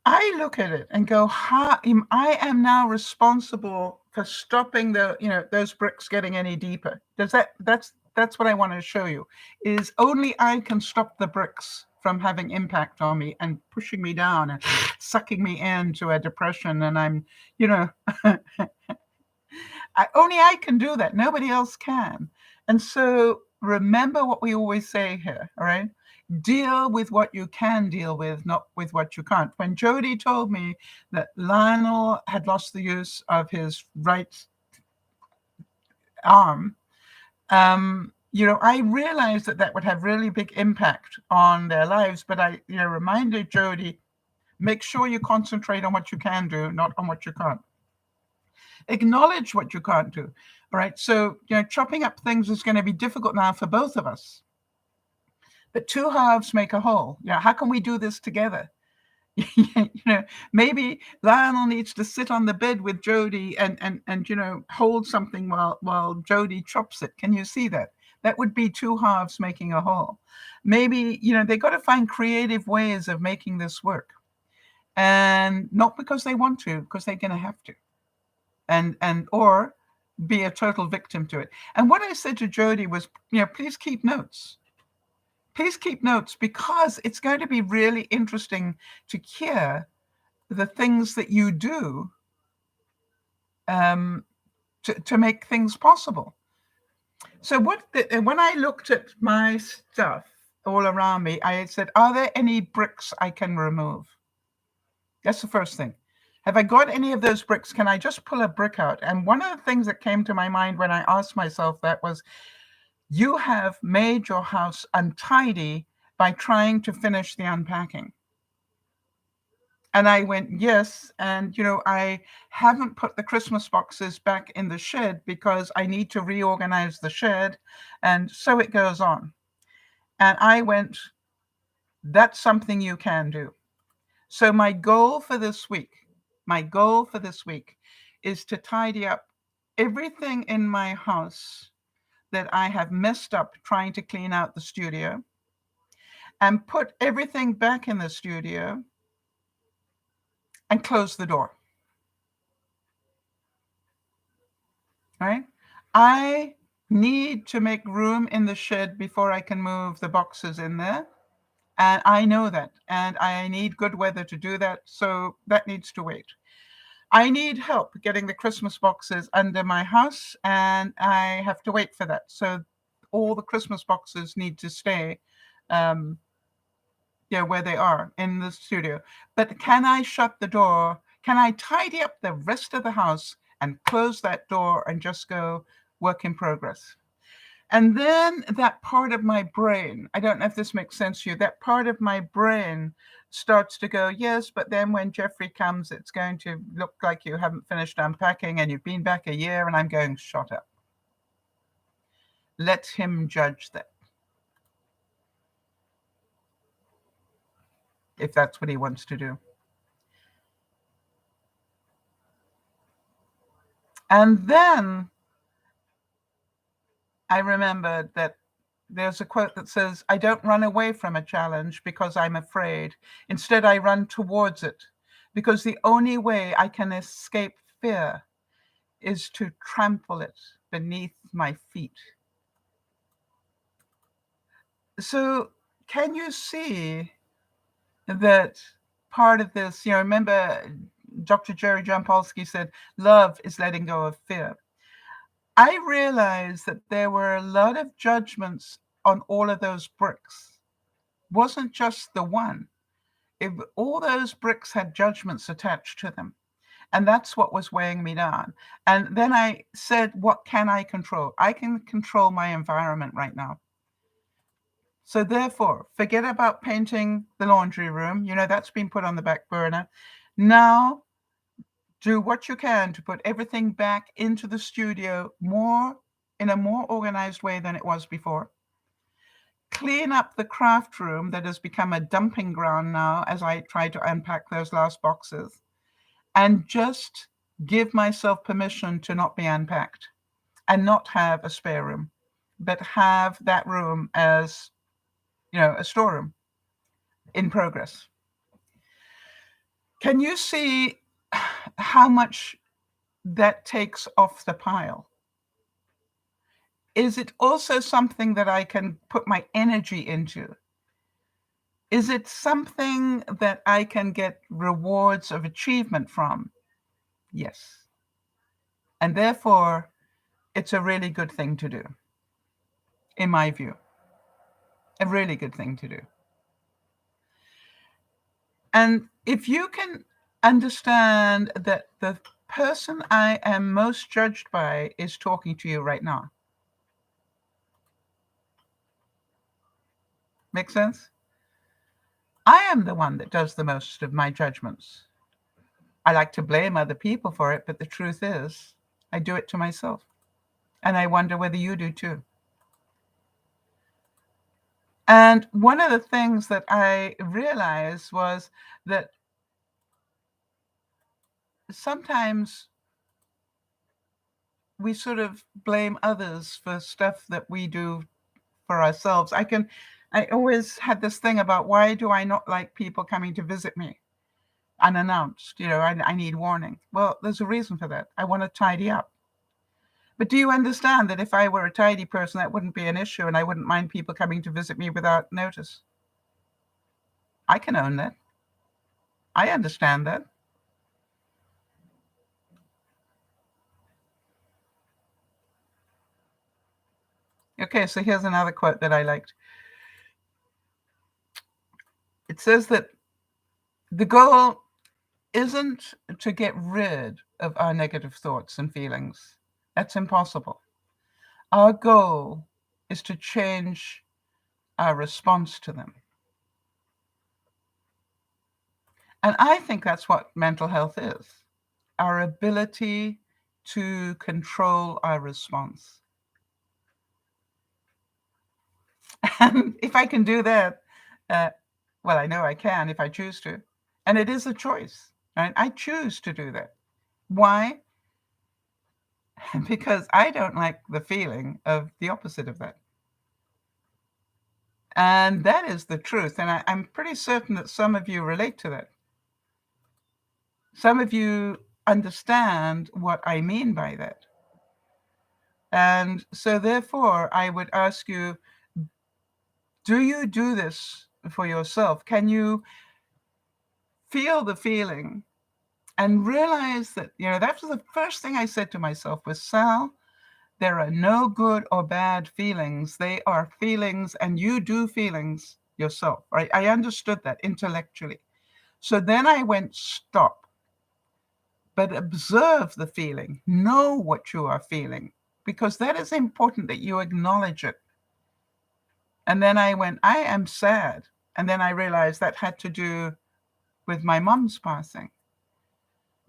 I look at it and go, I am now responsible for stopping those bricks getting any deeper. That's what I want to show you, is only I can stop the bricks from having impact on me and pushing me down and sucking me into a depression. And I'm, only I can do that. Nobody else can. And so remember what we always say here, all right? Deal with what you can deal with, not with what you can't. When Jody told me that Lionel had lost the use of his right arm, I realized that would have really big impact on their lives. But I, reminded Jody, make sure you concentrate on what you can do, not on what you can't. Acknowledge what you can't do. All right. So, chopping up things is going to be difficult now for both of us. But two halves make a whole. How can we do this together? Maybe Lionel needs to sit on the bed with Jody and hold something while Jody chops it. Can you see that? That would be two halves making a whole. Maybe, they got to find creative ways of making this work. And not because they want to, because they're going to have to. Or be a total victim to it. And what I said to Jody was, please keep notes. Please keep notes, because it's going to be really interesting to hear the things that you do to make things possible. So when I looked at my stuff all around me, I said, are there any bricks I can remove? That's the first thing. Have I got any of those bricks? Can I just pull a brick out? And one of the things that came to my mind when I asked myself that was, you have made your house untidy by trying to finish the unpacking. And I went, yes. And, I haven't put the Christmas boxes back in the shed because I need to reorganize the shed. And so it goes on. And I went, that's something you can do. So my goal for this week is to tidy up everything in my house that I have messed up trying to clean out the studio, and put everything back in the studio and close the door. Right? I need to make room in the shed before I can move the boxes in there. And I know that. And I need good weather to do that. So that needs to wait. I need help getting the Christmas boxes under my house, and I have to wait for that. So all the Christmas boxes need to stay where they are in the studio. But can I shut the door? Can I tidy up the rest of the house and close that door and just go work in progress? And then that part of my brain, I don't know if this makes sense to you, that part of my brain starts to go, yes, but then when Jeffrey comes, it's going to look like you haven't finished unpacking and you've been back a year. And I'm going, shut up. Let him judge that, if that's what he wants to do. And then I remembered that there's a quote that says, I don't run away from a challenge because I'm afraid. Instead, I run towards it, because the only way I can escape fear is to trample it beneath my feet. So can you see that part of this, remember Dr. Jerry Jampolsky said, love is letting go of fear. I realized that there were a lot of judgments on all of those bricks. Wasn't just the one. All those bricks had judgments attached to them. And that's what was weighing me down. And then I said, what can I control? I can control my environment right now. So therefore, forget about painting the laundry room. That's been put on the back burner. Now, do what you can to put everything back into the studio in a more organized way than it was before. Clean up the craft room that has become a dumping ground now as I try to unpack those last boxes. And just give myself permission to not be unpacked and not have a spare room, but have that room as, a storeroom in progress. Can you see how much that takes off the pile? Is it also something that I can put my energy into? Is it something that I can get rewards of achievement from? Yes. And therefore, it's a really good thing to do, in my view. A really good thing to do. And if you can understand that the person I am most judged by is talking to you right now. Make sense? I am the one that does the most of my judgments. I like to blame other people for it, but the truth is, I do it to myself. And I wonder whether you do too. And one of the things that I realized was that sometimes we sort of blame others for stuff that we do for ourselves. I always had this thing about, why do I not like people coming to visit me unannounced? I need warning. Well, there's a reason for that. I want to tidy up. But do you understand that if I were a tidy person, that wouldn't be an issue, and I wouldn't mind people coming to visit me without notice? I can own that. I understand that. Okay, so here's another quote that I liked. It says that the goal isn't to get rid of our negative thoughts and feelings. That's impossible. Our goal is to change our response to them. And I think that's what mental health is, our ability to control our response. And if I can do that, well, I know I can if I choose to. And it is a choice, right? I choose to do that. Why? Because I don't like the feeling of the opposite of that. And that is the truth. And I'm pretty certain that some of you relate to that. Some of you understand what I mean by that. And so therefore, I would ask you, do you do this for yourself? Can you feel the feeling and realize that, that was the first thing I said to myself was, Sal, there are no good or bad feelings. They are feelings, and you do feelings yourself, right? I understood that intellectually. So then I went, stop, but observe the feeling. Know what you are feeling, because that is important that you acknowledge it. And then I went, I am sad. And then I realized that had to do with my mom's passing.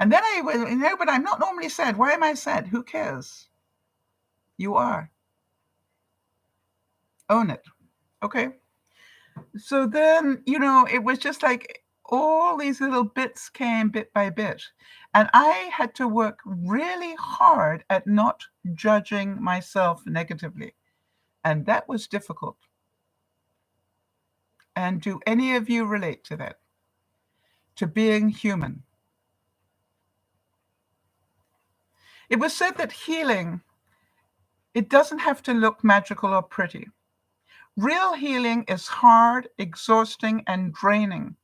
And then I went, but I'm not normally sad. Why am I sad? Who cares? You are. Own it. Okay. So then, it was just like all these little bits came bit by bit. And I had to work really hard at not judging myself negatively. And that was difficult. And do any of you relate to that? To being human? It was said that healing, it doesn't have to look magical or pretty. Real healing is hard, exhausting, and draining.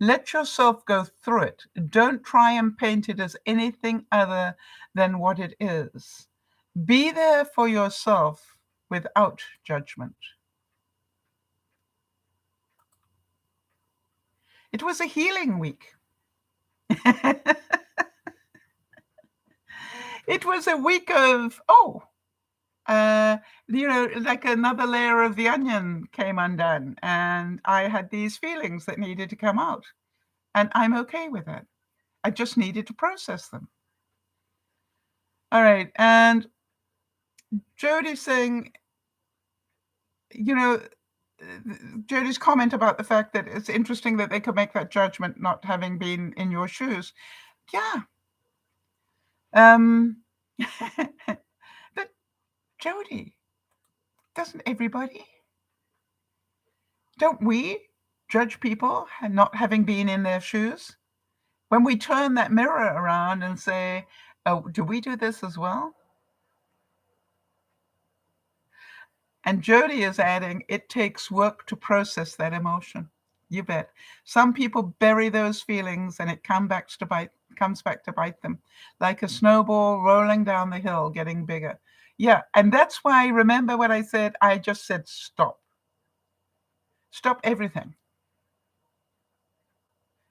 Let yourself go through it. Don't try and paint it as anything other than what it is. Be there for yourself without judgment. It was a healing week. It was a week of, like another layer of the onion came undone, and I had these feelings that needed to come out. And I'm okay with it. I just needed to process them. All right. And Jody's saying, Jody's comment about the fact that it's interesting that they could make that judgment not having been in your shoes. Yeah. But Jody, doesn't everybody? Don't we judge people not having been in their shoes? When we turn that mirror around and say, oh, do we do this as well? And Jody is adding, it takes work to process that emotion. You bet. Some people bury those feelings and it comes back to bite them, like a snowball rolling down the hill, getting bigger. Yeah, and that's why, remember what I said? I just said stop. Stop everything.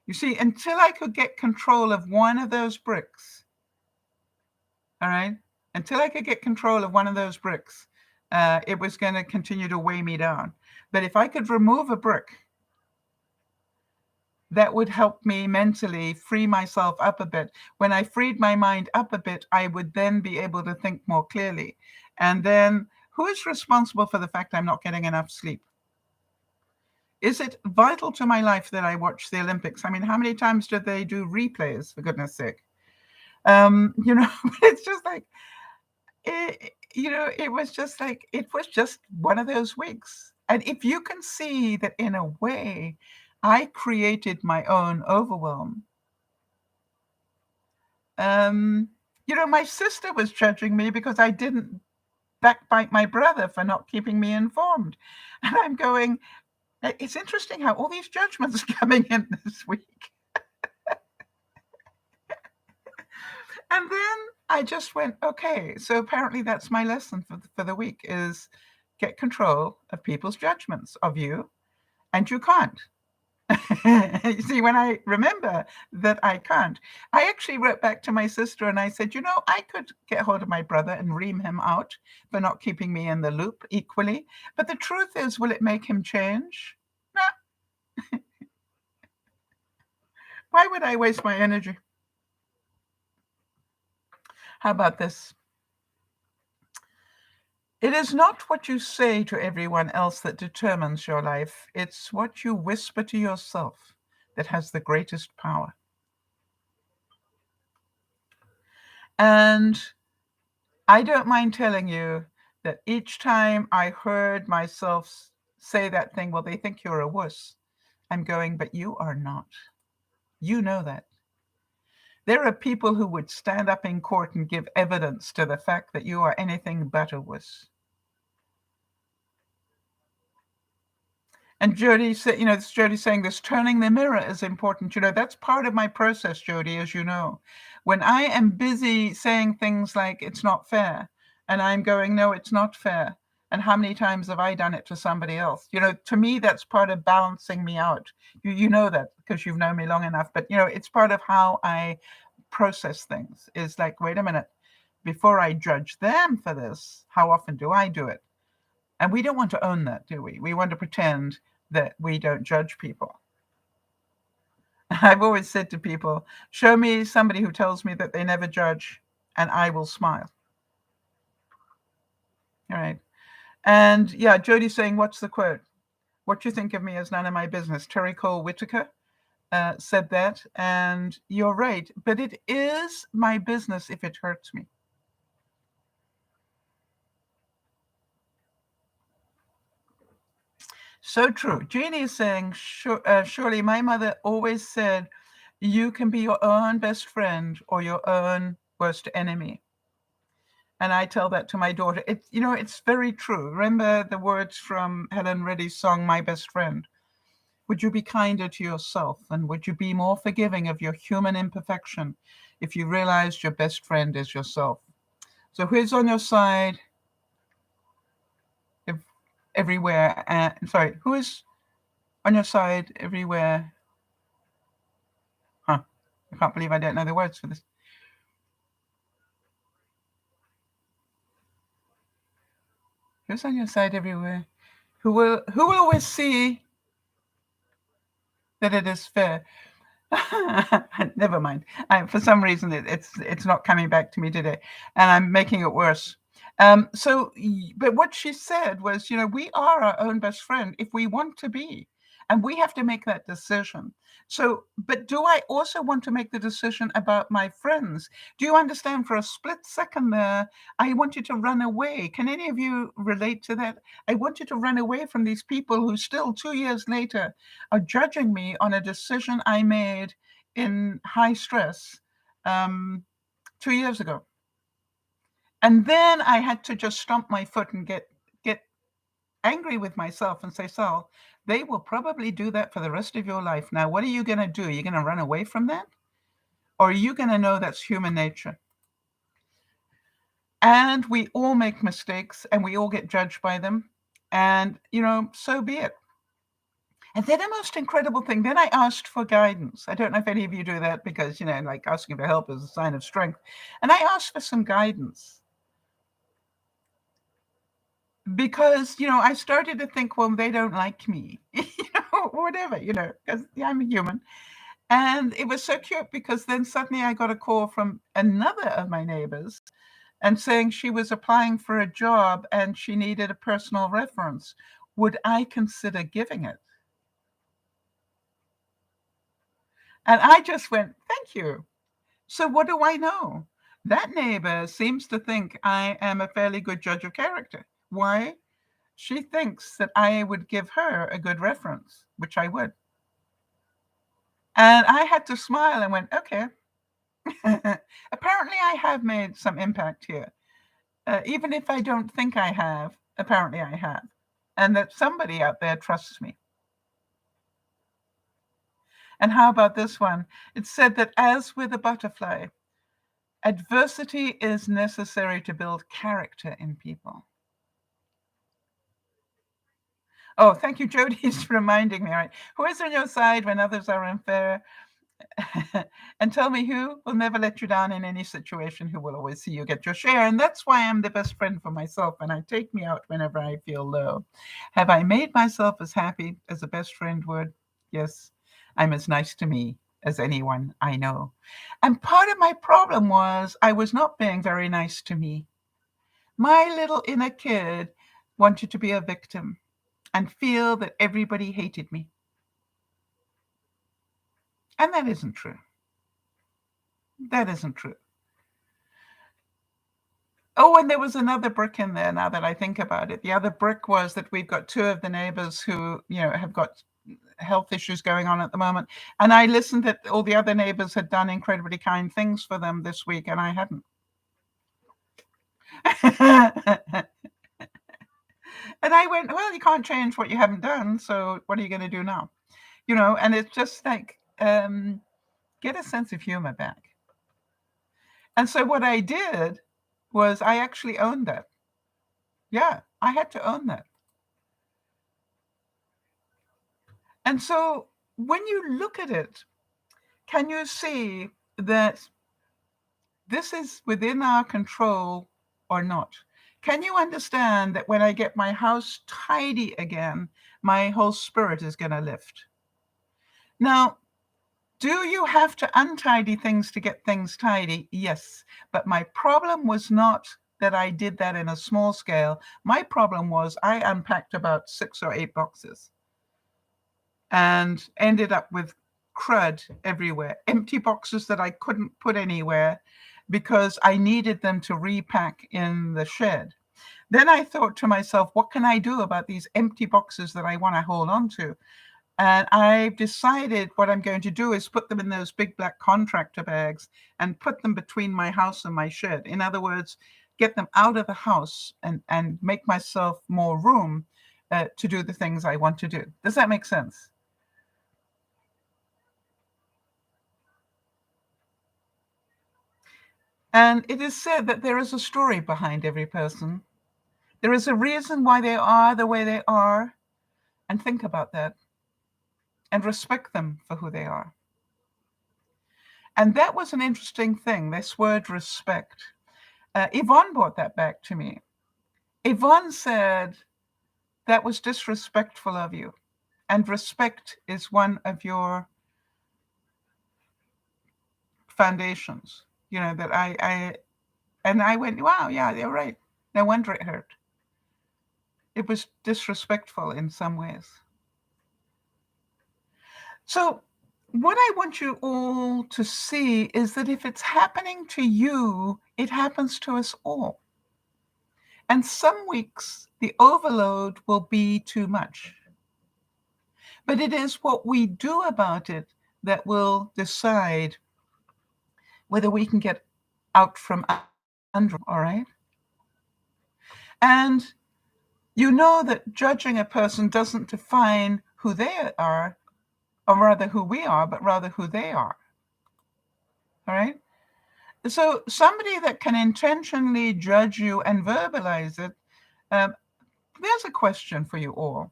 You see, until I could get control of one of those bricks, all right? Until I could get control of one of those bricks, it was going to continue to weigh me down. But if I could remove a brick, that would help me mentally free myself up a bit. When I freed my mind up a bit, I would then be able to think more clearly. And then who is responsible for the fact I'm not getting enough sleep? Is it vital to my life that I watch the Olympics? I mean, how many times did they do replays, for goodness sake? It's just like, it was just one of those weeks. And if you can see that in a way, I created my own overwhelm. My sister was judging me because I didn't backbite my brother for not keeping me informed. And I'm going, it's interesting how all these judgments are coming in this week. And then I just went, okay, so apparently that's my lesson for the week is get control of people's judgments of you, and you can't. You see, when I remember that I can't, I actually wrote back to my sister and I said, I could get hold of my brother and ream him out for not keeping me in the loop equally. But the truth is, will it make him change? No. Why would I waste my energy? How about this? It is not what you say to everyone else that determines your life. It's what you whisper to yourself that has the greatest power. And I don't mind telling you that each time I heard myself say that thing, well, they think you're a wuss, I'm going, but you are not. You know that. There are people who would stand up in court and give evidence to the fact that you are anything but a wuss. And Jody said, it's Jody saying this turning the mirror is important. That's part of my process, Jody, as you know. When I am busy saying things like it's not fair, and I'm going, no, it's not fair. And how many times have I done it to somebody else? To me, that's part of balancing me out. You know that because you've known me long enough. But, it's part of how I process things is like, wait a minute, before I judge them for this, how often do I do it? And we don't want to own that, do we? We want to pretend that we don't judge people. I've always said to people, show me somebody who tells me that they never judge, and I will smile. All right. And yeah, Jody's saying, what's the quote? What you think of me is none of my business. Terry Cole Whitaker said that. And you're right. But it is my business if it hurts me. So true. Jeannie is saying, surely my mother always said, you can be your own best friend or your own worst enemy. And I tell that to my daughter. It's very true. Remember the words from Helen Reddy's song, My Best Friend? Would you be kinder to yourself, and would you be more forgiving of your human imperfection if you realized your best friend is yourself? So who's on your side everywhere? Who is on your side everywhere? I can't believe I don't know the words for this. Who's on your side everywhere? Who will always see that it is fair? Never mind. For some reason, it's not coming back to me today, and I'm making it worse. But what she said was, we are our own best friend if we want to be, and we have to make that decision. So, but do I also want to make the decision about my friends? Do you understand? For a split second there, I want you to run away. Can any of you relate to that? I want you to run away from these people who still 2 years later are judging me on a decision I made in high stress 2 years ago. And then I had to just stomp my foot and get angry with myself and say, Sal, they will probably do that for the rest of your life. Now, what are you going to do? Are you going to run away from that? Or are you going to know that's human nature? And we all make mistakes and we all get judged by them. And, so be it. And then the most incredible thing, then I asked for guidance. I don't know if any of you do that because, like asking for help is a sign of strength. And I asked for some guidance. Because, I started to think, well, they don't like me, whatever, because I'm a human. And it was so cute because then suddenly I got a call from another of my neighbors and saying she was applying for a job and she needed a personal reference. Would I consider giving it? And I just went, thank you. So what do I know? That neighbor seems to think I am a fairly good judge of character. Why? She thinks that I would give her a good reference, which I would. And I had to smile and went, okay. Apparently I have made some impact here. Even if I don't think I have, apparently I have. And that somebody out there trusts me. And how about this one? It said that as with a butterfly, adversity is necessary to build character in people. Oh, thank you, Jody's for reminding me. All right. Who is on your side when others are unfair? And tell me who will never let you down in any situation, who will always see you get your share. And that's why I'm the best friend for myself, and I take me out whenever I feel low. Have I made myself as happy as a best friend would? Yes, I'm as nice to me as anyone I know. And part of my problem was I was not being very nice to me. My little inner kid wanted to be a victim and feel that everybody hated me. And that isn't true. That isn't true. Oh, and there was another brick in there now that I think about it. The other brick was that we've got two of the neighbors who, have got health issues going on at the moment. And I listened that all the other neighbors had done incredibly kind things for them this week, and I hadn't. And I went, well, you can't change what you haven't done, so what are you going to do now? And it's just like, get a sense of humor back. And so what I did was I actually owned that. Yeah, I had to own that. And so when you look at it, can you see that this is within our control or not? Can you understand that when I get my house tidy again, my whole spirit is going to lift? Now, do you have to untidy things to get things tidy? Yes. But my problem was not that I did that in a small scale. My problem was I unpacked about 6 or 8 boxes and ended up with crud everywhere, empty boxes that I couldn't put anywhere because I needed them to repack in the shed. Then I thought to myself, what can I do about these empty boxes that I want to hold on to? And I've decided what I'm going to do is put them in those big black contractor bags and put them between my house and my shed. In other words, get them out of the house and make myself more room to do the things I want to do. Does that make sense? And it is said that there is a story behind every person. There is a reason why they are the way they are. And think about that and respect them for who they are. And that was an interesting thing, this word respect. Yvonne brought that back to me. Yvonne said, that was disrespectful of you. And respect is one of your foundations, that and I went, wow, yeah, you're right. No wonder it hurt. It was disrespectful in some ways. So what I want you all to see is that if it's happening to you, it happens to us all. And some weeks, the overload will be too much. But it is what we do about it that will decide whether we can get out from under, all right? And you know that judging a person doesn't define who they are, or rather who we are, but rather who they are, all right? So somebody that can intentionally judge you and verbalize it, there's a question for you all.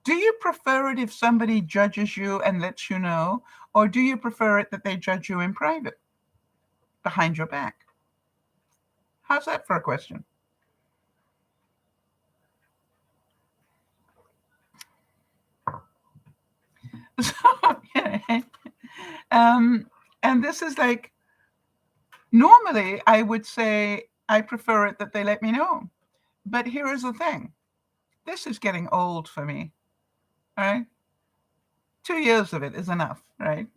Do you prefer it if somebody judges you and lets you know, or do you prefer it that they judge you in private, behind your back? How's that for a question? So, and this is like, normally I would say I prefer it that they let me know. But here is the thing. This is getting old for me, all right? 2 years of it is enough, right?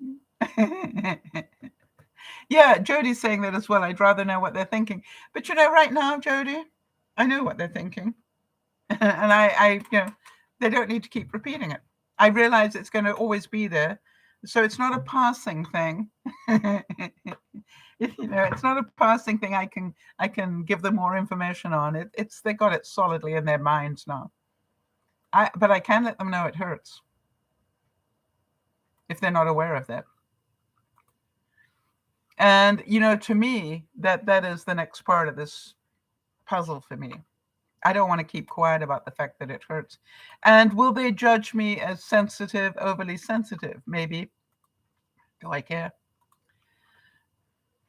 Yeah, Jody's saying that as well. I'd rather know what they're thinking. But right now, Jody, I know what they're thinking. And I they don't need to keep repeating it. I realize it's going to always be there. So it's not a passing thing. It's not a passing thing I can give them more information on. It's they got it solidly in their minds now. But I can let them know it hurts if they're not aware of that. And to me, that is the next part of this puzzle for me. I don't want to keep quiet about the fact that it hurts. And will they judge me as sensitive, overly sensitive? Maybe. Do I care?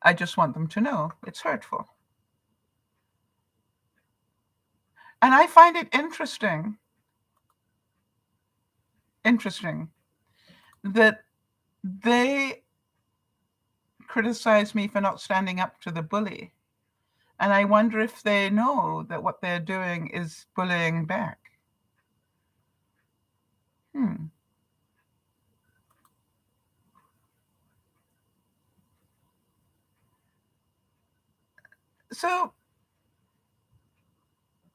I just want them to know it's hurtful. And I find it interesting that they criticize me for not standing up to the bully. And I wonder if they know that what they're doing is bullying back. So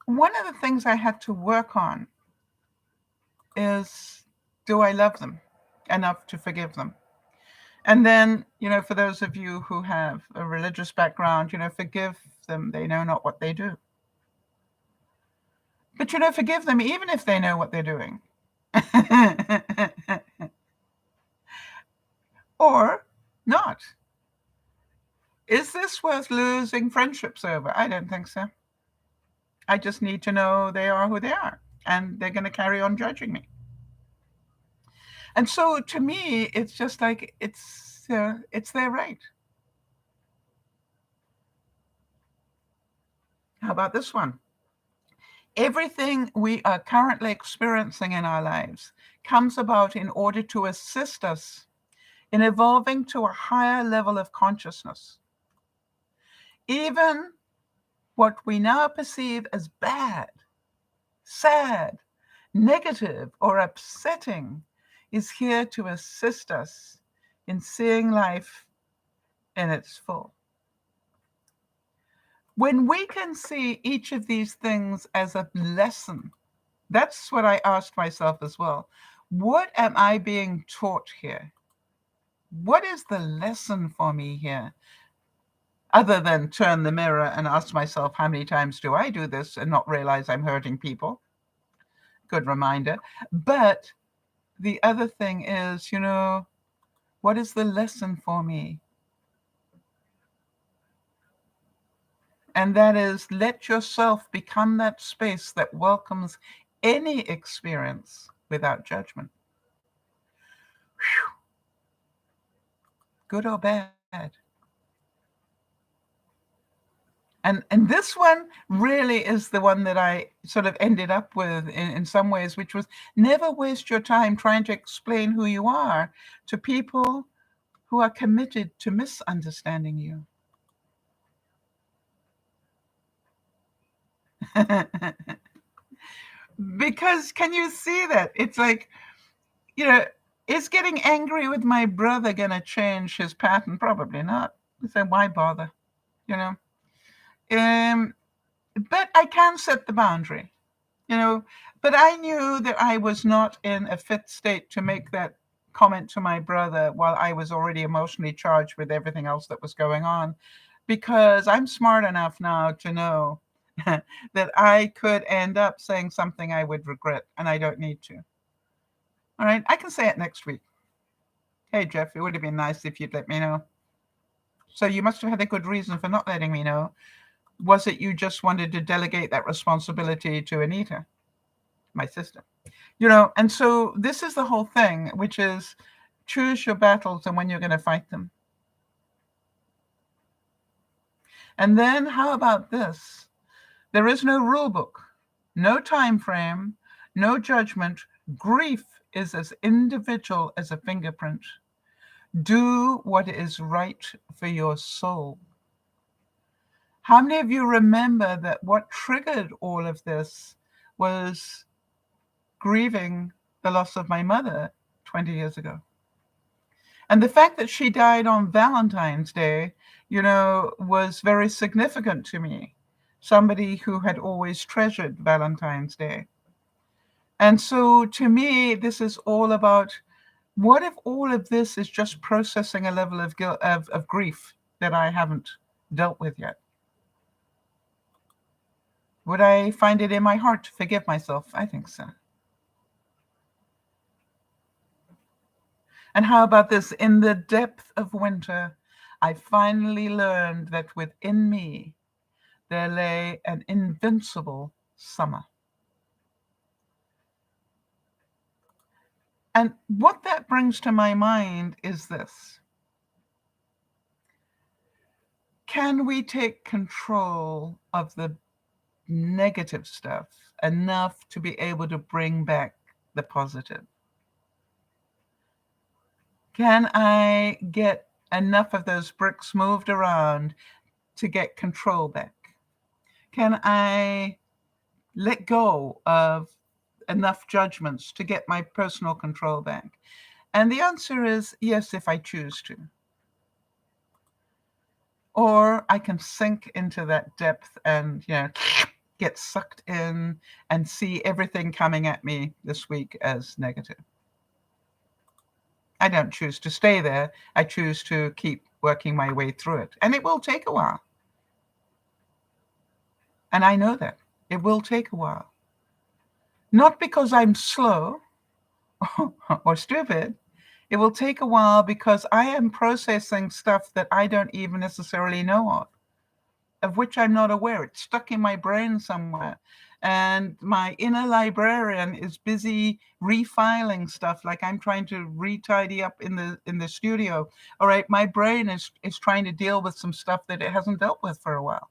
one of the things I had to work on is, do I love them enough to forgive them? And then, for those of you who have a religious background, forgive them. They know not what they do. But, forgive them even if they know what they're doing. Or not. Is this worth losing friendships over? I don't think so. I just need to know they are who they are, and they're going to carry on judging me. And so to me, it's just like it's their right. How about this one? Everything we are currently experiencing in our lives comes about in order to assist us in evolving to a higher level of consciousness. Even what we now perceive as bad, sad, negative, or upsetting is here to assist us in seeing life in its full. When we can see each of these things as a lesson, that's what I asked myself as well. What am I being taught here? What is the lesson for me here? Other than turn the mirror and ask myself, how many times do I do this and not realize I'm hurting people? Good reminder. But the other thing is, what is the lesson for me? And that is, let yourself become that space that welcomes any experience without judgment. Whew. Good or bad. And this one really is the one that I sort of ended up with in some ways, which was never waste your time trying to explain who you are to people who are committed to misunderstanding you. Because can you see that? It's like, is getting angry with my brother going to change his pattern? Probably not. So why bother? But I can set the boundary, but I knew that I was not in a fit state to make that comment to my brother while I was already emotionally charged with everything else that was going on, because I'm smart enough now to know that I could end up saying something I would regret, and I don't need to. All right, I can say it next week. Hey, Jeff, it would have been nice if you'd let me know. So you must have had a good reason for not letting me know. Was it you just wanted to delegate that responsibility to Anita, my sister? And so this is the whole thing, which is choose your battles and when you're going to fight them. And then how about this? There is no rule book, no time frame, no judgment. Grief is as individual as a fingerprint. Do what is right for your soul. How many of you remember that what triggered all of this was grieving the loss of my mother 20 years ago? And the fact that she died on Valentine's Day, was very significant to me. Somebody who had always treasured Valentine's Day. And so to me, this is all about, what if all of this is just processing a level of guilt, of grief that I haven't dealt with yet? Would I find it in my heart to forgive myself? I think so. And how about this? In the depth of winter, I finally learned that within me there lay an invincible summer. And what that brings to my mind is this. Can we take control of the negative stuff enough to be able to bring back the positive? Can I get enough of those bricks moved around to get control back? Can I let go of enough judgments to get my personal control back? And the answer is yes, if I choose to. Or I can sink into that depth and, get sucked in and see everything coming at me this week as negative. I don't choose to stay there. I choose to keep working my way through it. And it will take a while. And I know that. It will take a while. Not because I'm slow or stupid. It will take a while because I am processing stuff that I don't even necessarily know of which I'm not aware. It's stuck in my brain somewhere. And my inner librarian is busy refiling stuff, like I'm trying to retidy up in the studio. All right, my brain is trying to deal with some stuff that it hasn't dealt with for a while.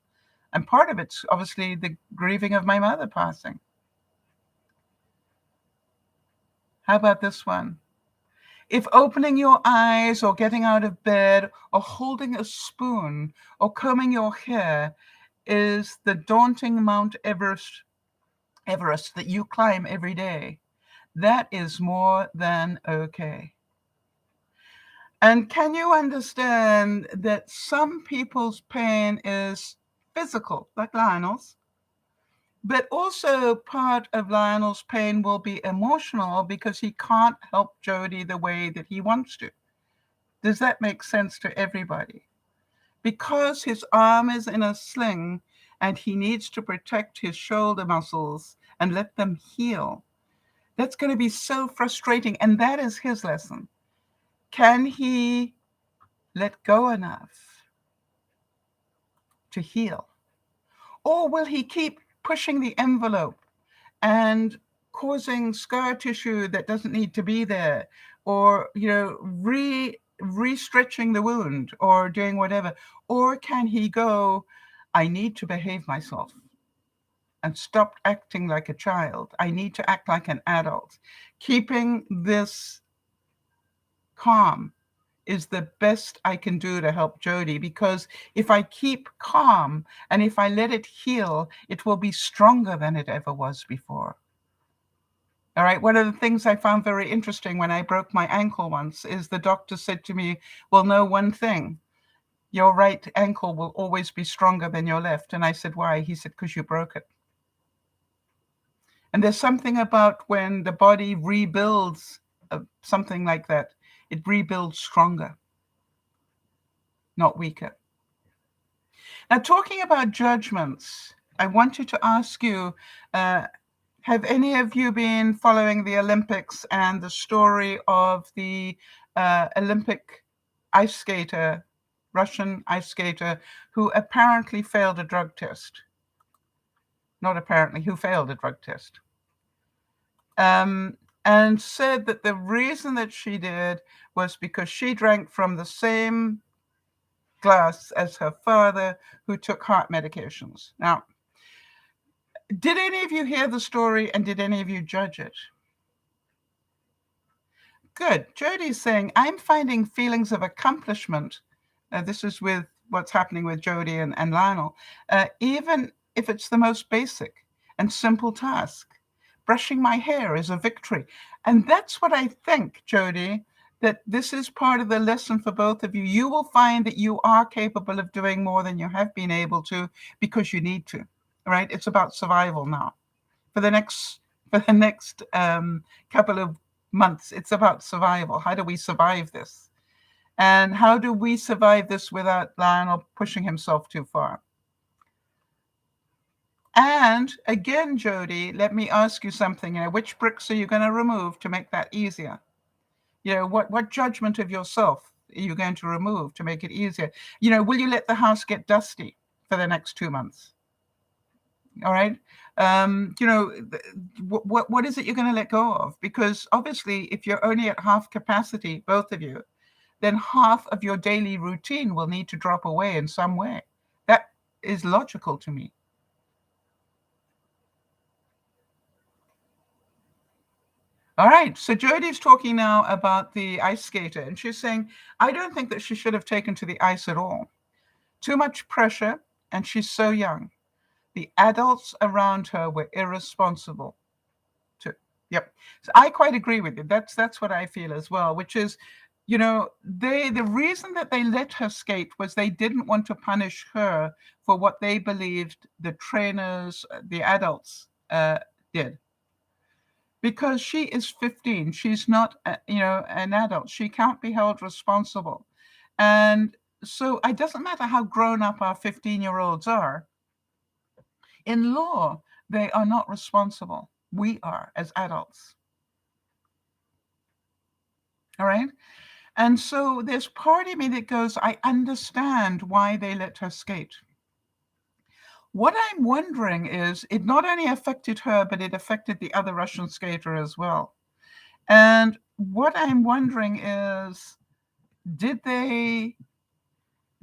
And part of it's obviously the grieving of my mother passing. How about this one? If opening your eyes or getting out of bed or holding a spoon or combing your hair is the daunting Mount Everest that you climb every day, that is more than okay. And can you understand that some people's pain is physical, like Lionel's, but also part of Lionel's pain will be emotional because he can't help Jody the way that he wants to. Does that make sense to everybody? Because his arm is in a sling and he needs to protect his shoulder muscles and let them heal. That's going to be so frustrating. And that is his lesson. Can he let go enough to heal? Or will he keep pushing the envelope and causing scar tissue that doesn't need to be there, or re-stretching the wound or doing whatever? Or can he go, I need to behave myself and stop acting like a child. I need to act like an adult. Keeping this calm is the best I can do to help Jody, because if I keep calm and if I let it heal, it will be stronger than it ever was before. All right. One of the things I found very interesting when I broke my ankle once is the doctor said to me, well, know one thing, your right ankle will always be stronger than your left. And I said, why? He said, because you broke it. And there's something about when the body rebuilds something like that, it rebuilds stronger, not weaker. Now, talking about judgments, I wanted to ask you, have any of you been following the Olympics and the story of the Olympic ice skater, Russian ice skater, who apparently failed a drug test? Not apparently, who failed a drug test. And said that the reason that she did was because she drank from the same glass as her father, who took heart medications. Now, did any of you hear the story and did any of you judge it? Good. Jody's saying, I'm finding feelings of accomplishment. This is with what's happening with Jody and Lionel, even if it's the most basic and simple task. Brushing my hair is a victory. And that's what I think, Jody, that this is part of the lesson for both of you. You will find that you are capable of doing more than you have been able to because you need to, right? It's about survival now. For the next couple of months, it's about survival. How do we survive this? And how do we survive this without Lionel pushing himself too far? And again, Jody, let me ask you something. Which bricks are you going to remove to make that easier? What judgment of yourself are you going to remove to make it easier? Will you let the house get dusty for the next 2 months? All right. What is it you're going to let go of? Because obviously, if you're only at half capacity, both of you, then half of your daily routine will need to drop away in some way. That is logical to me. All right. So Jodie's talking now about the ice skater, and she's saying, I don't think that she should have taken to the ice at all. Too much pressure, and she's so young. The adults around her were irresponsible too. Yep. So I quite agree with you. That's what I feel as well, which is, the reason that they let her skate was they didn't want to punish her for what they believed the trainers, the adults, did. Because she is 15, she's not, an adult. She can't be held responsible, and so it doesn't matter how grown up our 15-year-olds are. In law, they are not responsible. We are as adults. All right. And so there's part of me that goes, I understand why they let her skate. What I'm wondering is, it not only affected her, but it affected the other Russian skater as well. And what I'm wondering is, did they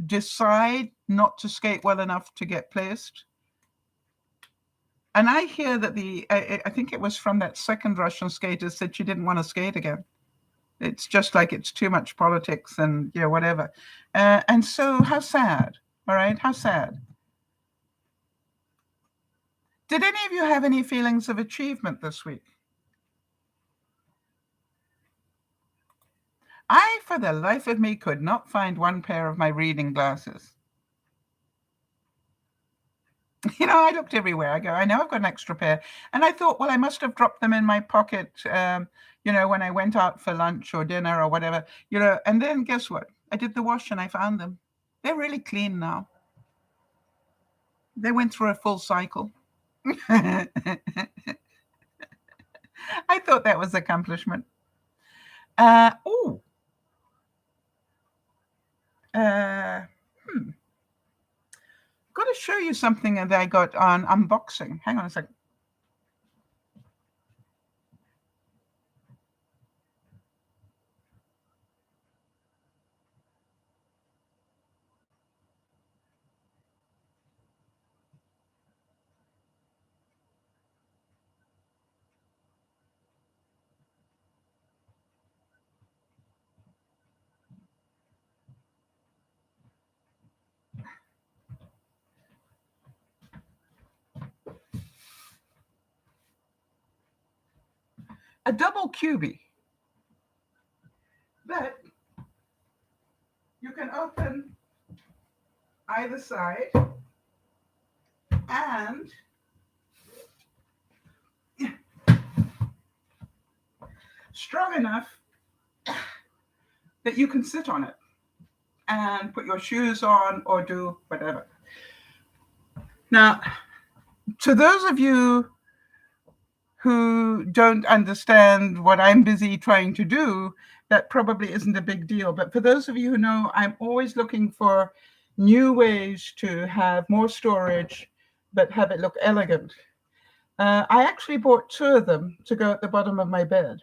decide not to skate well enough to get placed? And I hear that I think it was from that second Russian skater, said she didn't want to skate again. It's just like it's too much politics and whatever. And so how sad, all right? How sad. Did any of you have any feelings of achievement this week? I, for the life of me, could not find one pair of my reading glasses. I looked everywhere. I go, I know I've got an extra pair. And I thought, well, I must have dropped them in my pocket, when I went out for lunch or dinner or whatever, and then guess what? I did the wash and I found them. They're really clean now. They went through a full cycle. I thought that was accomplishment. Got to show you something that I got on unboxing. Hang on a second. A double cubie that you can open either side and strong enough that you can sit on it and put your shoes on or do whatever. Now, to those of you who don't understand what I'm busy trying to do, that probably isn't a big deal. But for those of you who know, I'm always looking for new ways to have more storage, but have it look elegant. I actually bought 2 of them to go at the bottom of my bed.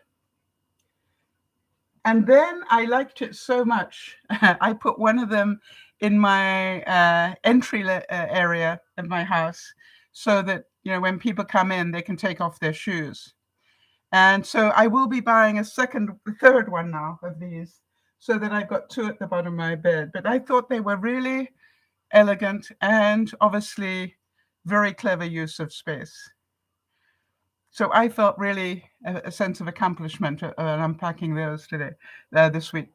And then I liked it so much, I put one of them in my entry area of my house, so that, when people come in, they can take off their shoes. And so I will be buying a third one now of these, so that I've got 2 at the bottom of my bed. But I thought they were really elegant and obviously very clever use of space. So I felt really a sense of accomplishment unpacking those this week.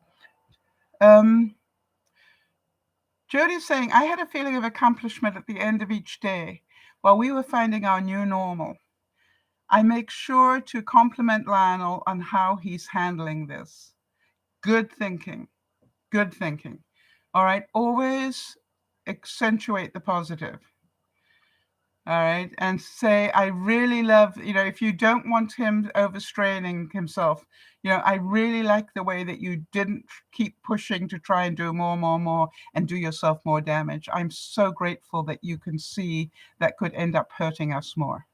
Jodie's saying, I had a feeling of accomplishment at the end of each day while we were finding our new normal. I make sure to compliment Lionel on how he's handling this. Good thinking. Good thinking. All right. Always accentuate the positive. All right. And say, I really love, if you don't want him overstraining himself, I really like the way that you didn't keep pushing to try and do more, and do yourself more damage. I'm so grateful that you can see that could end up hurting us more.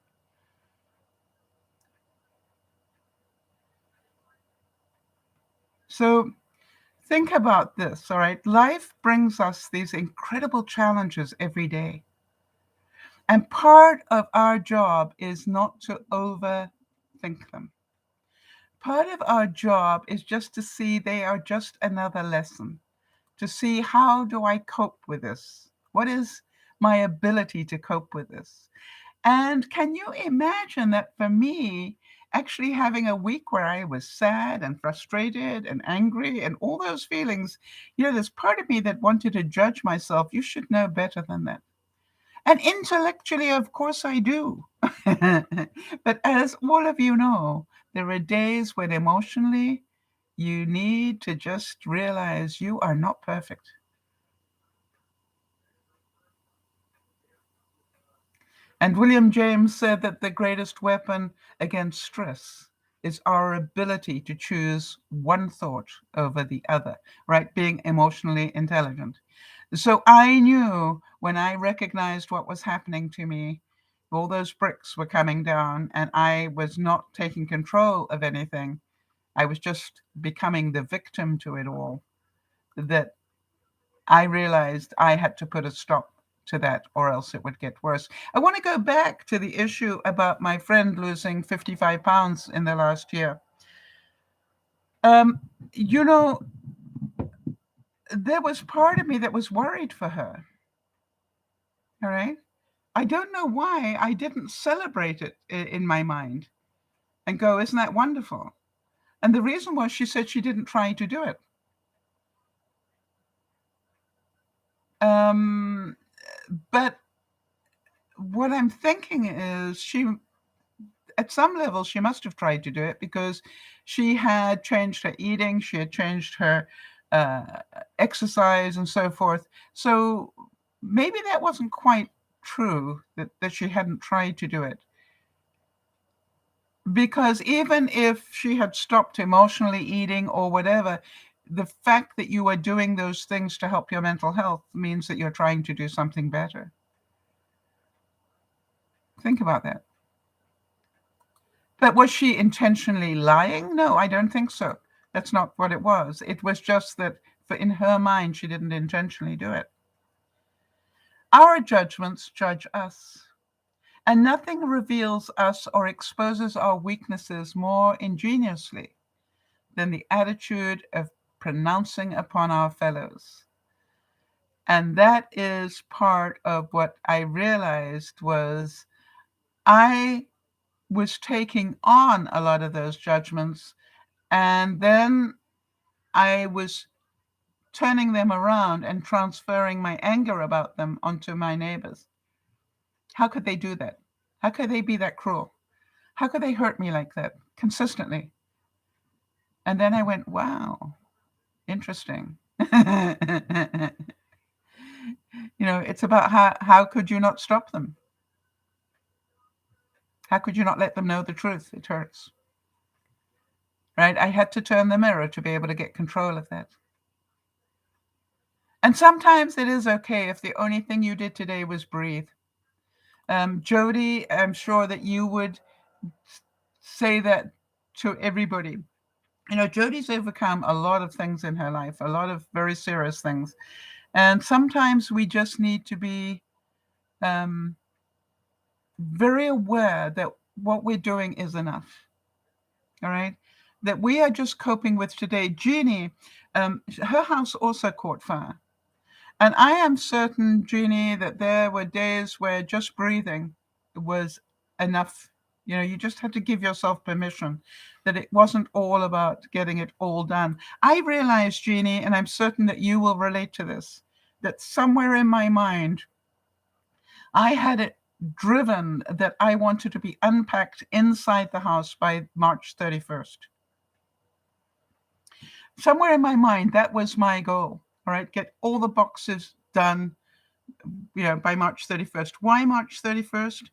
So think about this, all right? Life brings us these incredible challenges every day. And part of our job is not to overthink them. Part of our job is just to see they are just another lesson, to see how do I cope with this? What is my ability to cope with this? And can you imagine that for me, actually having a week where I was sad and frustrated and angry and all those feelings, there's part of me that wanted to judge myself. You should know better than that. And intellectually, of course, I do. But as all of you know, there are days when emotionally you need to just realize you are not perfect. And William James said that the greatest weapon against stress is our ability to choose one thought over the other, right? Being emotionally intelligent. So I knew when I recognized what was happening to me, all those bricks were coming down, and I was not taking control of anything. I was just becoming the victim to it all, that I realized I had to put a stop to that or else it would get worse. I want to go back to the issue about my friend losing 55 pounds in the last year. Um, you know, there was part of me that was worried for her. All right. I don't know why I didn't celebrate it in my mind and go, isn't that wonderful? And the reason was she said she didn't try to do it. But what I'm thinking is at some level, she must have tried to do it because she had changed her eating, she had changed her uh, exercise and so forth. So maybe that wasn't quite true, that she hadn't tried to do it. Because even if she had stopped emotionally eating or whatever, the fact that you are doing those things to help your mental health means that you're trying to do something better. Think about that. But was she intentionally lying? No, I don't think so. That's not what it was. It was just that in her mind, she didn't intentionally do it. Our judgments judge us, and nothing reveals us or exposes our weaknesses more ingeniously than the attitude of pronouncing upon our fellows. And that is part of what I realized was I was taking on a lot of those judgments, and then I was turning them around and transferring my anger about them onto my neighbors. How could they do that? How could they be that cruel? How could they hurt me like that consistently? And then I went, wow, interesting. It's about how could you not stop them? How could you not let them know the truth? It hurts. Right? I had to turn the mirror to be able to get control of that. And sometimes it is okay if the only thing you did today was breathe. Jody, I'm sure that you would say that to everybody. Jody's overcome a lot of things in her life, a lot of very serious things. And sometimes we just need to be very aware that what we're doing is enough. All right? That we are just coping with today. Jeannie, her house also caught fire. And I am certain, Jeannie, that there were days where just breathing was enough. You just had to give yourself permission, that it wasn't all about getting it all done. I realized, Jeannie, and I'm certain that you will relate to this, that somewhere in my mind, I had it driven that I wanted to be unpacked inside the house by March 31st. Somewhere in my mind, that was my goal. All right, get all the boxes done, by March 31st. Why March 31st?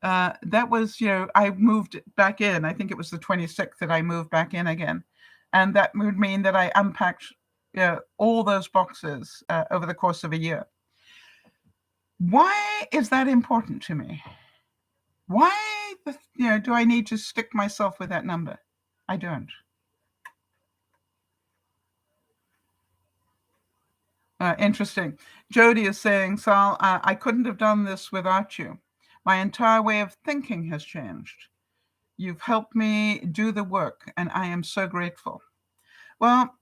That was, I moved back in. I think it was the 26th that I moved back in again. And that would mean that I unpacked all those boxes over the course of a year. Why is that important to me? Why, do I need to stick myself with that number? I don't. Interesting. Jody is saying, Sal, I couldn't have done this without you. My entire way of thinking has changed. You've helped me do the work, and I am so grateful. Well,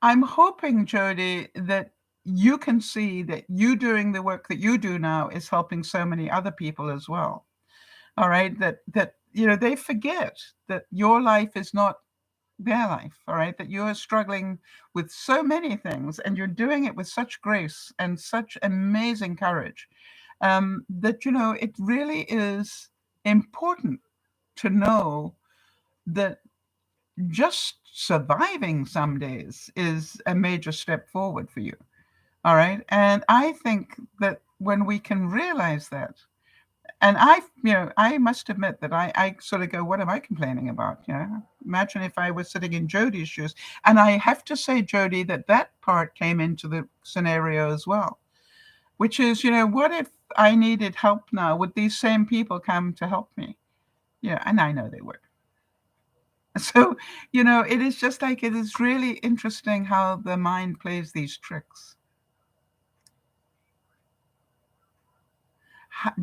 I'm hoping, Jody, that you can see that you doing the work that you do now is helping so many other people as well. All right, that they forget that your life is not their life, all right, that you're struggling with so many things and you're doing it with such grace and such amazing courage, that it really is important to know that just surviving some days is a major step forward for you. All right. And I think that when we can realize that, and I must admit that I sort of go, what am I complaining about? Imagine if I was sitting in Jody's shoes. And I have to say, Jody, that part came into the scenario as well, which is, what if I needed help now? Would these same people come to help me? Yeah, and I know they would. So, it is just like, it is really interesting how the mind plays these tricks.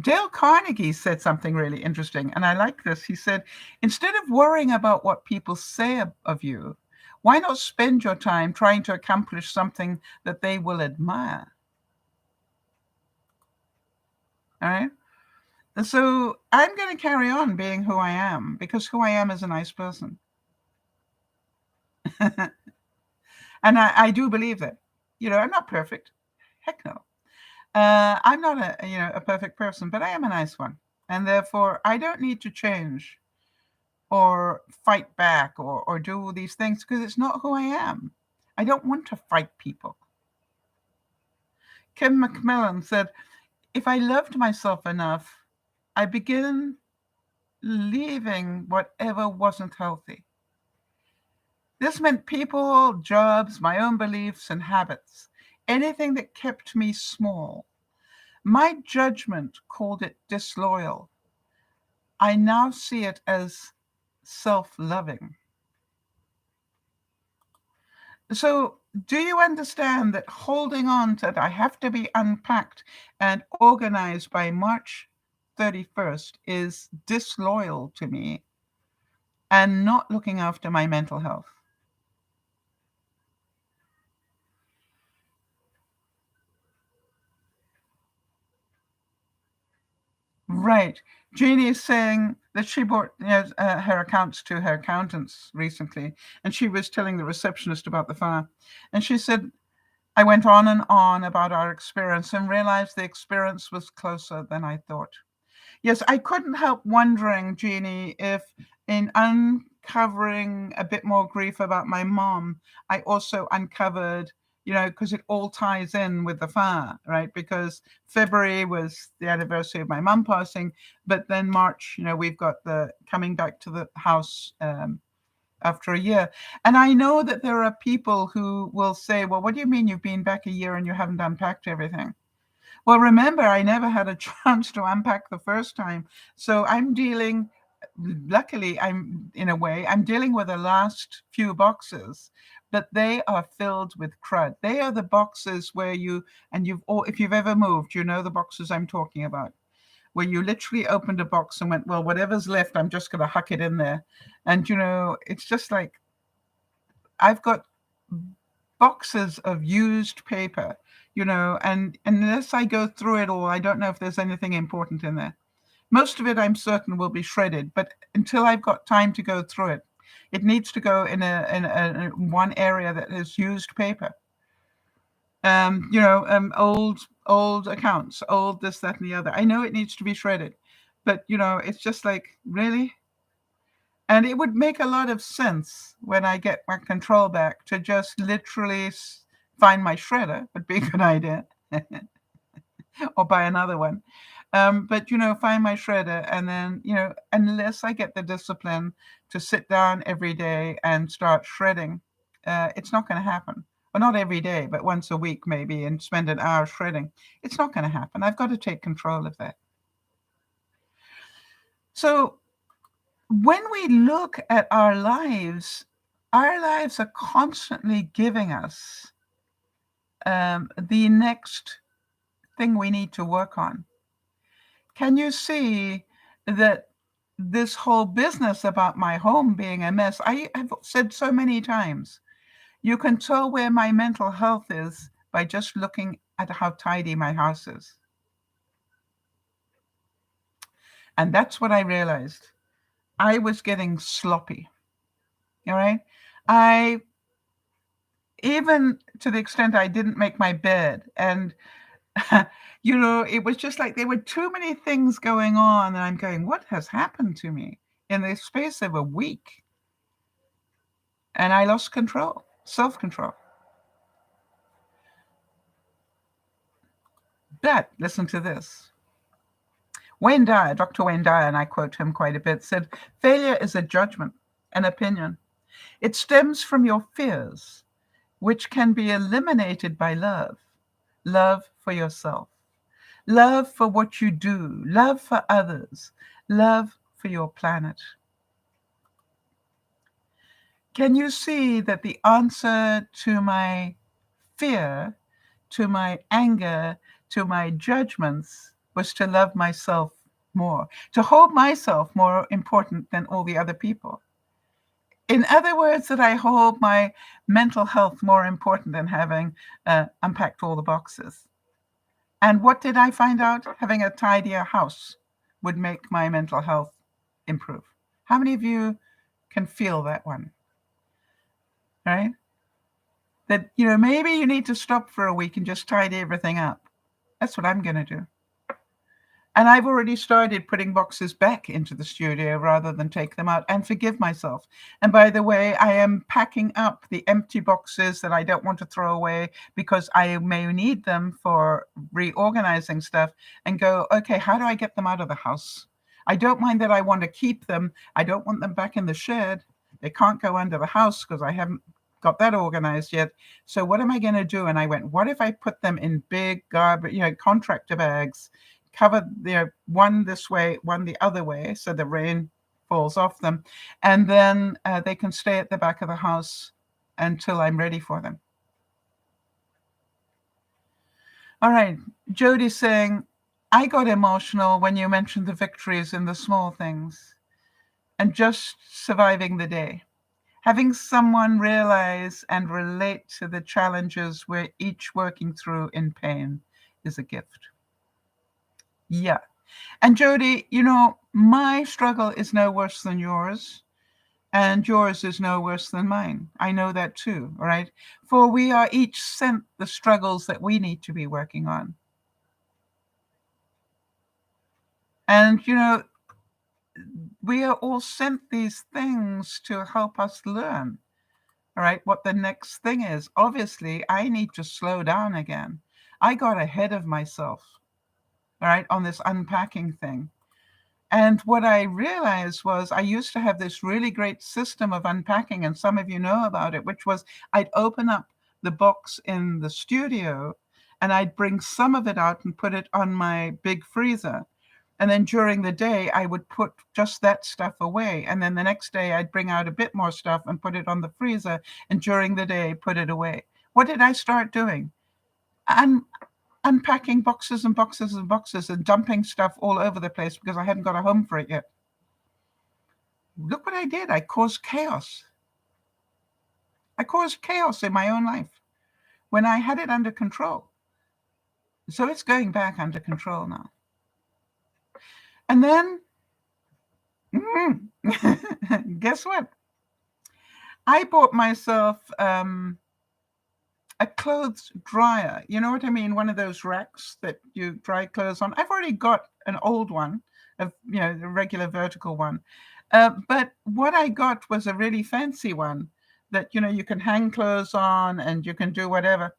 Dale Carnegie said something really interesting, and I like this. He said, instead of worrying about what people say of you, why not spend your time trying to accomplish something that they will admire? All right? And so I'm going to carry on being who I am, because who I am is a nice person. And I do believe that. I'm not perfect. Heck no. I'm not a perfect person, but I am a nice one. And therefore, I don't need to change or fight back or do these things, because it's not who I am. I don't want to fight people. Kim Macmillan said, if I loved myself enough, I begin leaving whatever wasn't healthy. This meant people, jobs, my own beliefs and habits, anything that kept me small. My judgment called it disloyal. I now see it as self-loving. So do you understand that holding on to that I have to be unpacked and organized by March 31st is disloyal to me and not looking after my mental health? Right. Jeannie is saying that she brought her accounts to her accountants recently, and she was telling the receptionist about the fire. And she said, I went on and on about our experience and realized the experience was closer than I thought. Yes, I couldn't help wondering, Jeannie, if in uncovering a bit more grief about my mom, I also uncovered, because it all ties in with the fire, right? Because February was the anniversary of my mom passing, but then March, we've got the coming back to the house after a year. And I know that there are people who will say, well, what do you mean you've been back a year and you haven't unpacked everything? Well, remember, I never had a chance to unpack the first time. So luckily, I'm dealing with the last few boxes, but they are filled with crud. They are the boxes where if you've ever moved, the boxes I'm talking about, where you literally opened a box and went, well, whatever's left, I'm just going to huck it in there. And, it's just like, I've got boxes of used paper, and unless I go through it all, I don't know if there's anything important in there. Most of it, I'm certain, will be shredded, but until I've got time to go through it, it needs to go in one area that is used paper. Old accounts, old this, that, and the other. I know it needs to be shredded, but it's just like, really? And it would make a lot of sense when I get my control back to just literally find my shredder. Would be a good idea. or buy another one. But, find my shredder, and then, unless I get the discipline to sit down every day and start shredding, it's not going to happen. Well, not every day, but once a week maybe, and spend an hour shredding. It's not going to happen. I've got to take control of that. So when we look at our lives are constantly giving us the next thing we need to work on. Can you see that this whole business about my home being a mess, I have said so many times, you can tell where my mental health is by just looking at how tidy my house is. And that's what I realized. I was getting sloppy. All right. Even to the extent I didn't make my bed. And, it was just like there were too many things going on. And I'm going, what has happened to me in the space of a week? And I lost control, self-control. But listen to this. Wayne Dyer, Dr. Wayne Dyer, and I quote him quite a bit, said, failure is a judgment, an opinion. It stems from your fears, which can be eliminated by love. Love for yourself, love for what you do, love for others, love for your planet. Can you see that the answer to my fear, to my anger, to my judgments was to love myself more, to hold myself more important than all the other people? In other words, that I hold my mental health more important than having unpacked all the boxes. And what did I find out? Having a tidier house would make my mental health improve. How many of you can feel that one? Right? That, maybe you need to stop for a week and just tidy everything up. That's what I'm going to do. And I've already started putting boxes back into the studio rather than take them out, and forgive myself. And by the way, I am packing up the empty boxes that I don't want to throw away because I may need them for reorganizing stuff, and go, okay, how do I get them out of the house? I don't mind that I want to keep them. I don't want them back in the shed. They can't go under the house because I haven't got that organized yet. So what am I going to do? And I went, what if I put them in big garbage, contractor bags, covered one this way, one the other way, so the rain falls off them, and then they can stay at the back of the house until I'm ready for them. All right, Jody's saying, I got emotional when you mentioned the victories in the small things and just surviving the day. Having someone realize and relate to the challenges we're each working through in pain is a gift. Yeah. And Jody, my struggle is no worse than yours, and yours is no worse than mine. I know that too, right? For we are each sent the struggles that we need to be working on. And, we are all sent these things to help us learn, all right, what the next thing is. Obviously, I need to slow down again. I got ahead of myself, all right, on this unpacking thing. And what I realized was I used to have this really great system of unpacking, and some of you know about it, which was I'd open up the box in the studio and I'd bring some of it out and put it on my big freezer. And then during the day, I would put just that stuff away. And then the next day, I'd bring out a bit more stuff and put it on the freezer. And during the day, put it away. What did I start doing? Unpacking boxes and boxes and boxes and dumping stuff all over the place because I hadn't got a home for it yet. Look what I did. I caused chaos. I caused chaos in my own life when I had it under control. So it's going back under control now. And then, guess what? I bought myself a clothes dryer. You know what I mean? One of those racks that you dry clothes on. I've already got an old one, the regular vertical one. But what I got was a really fancy one that, you can hang clothes on and you can do whatever.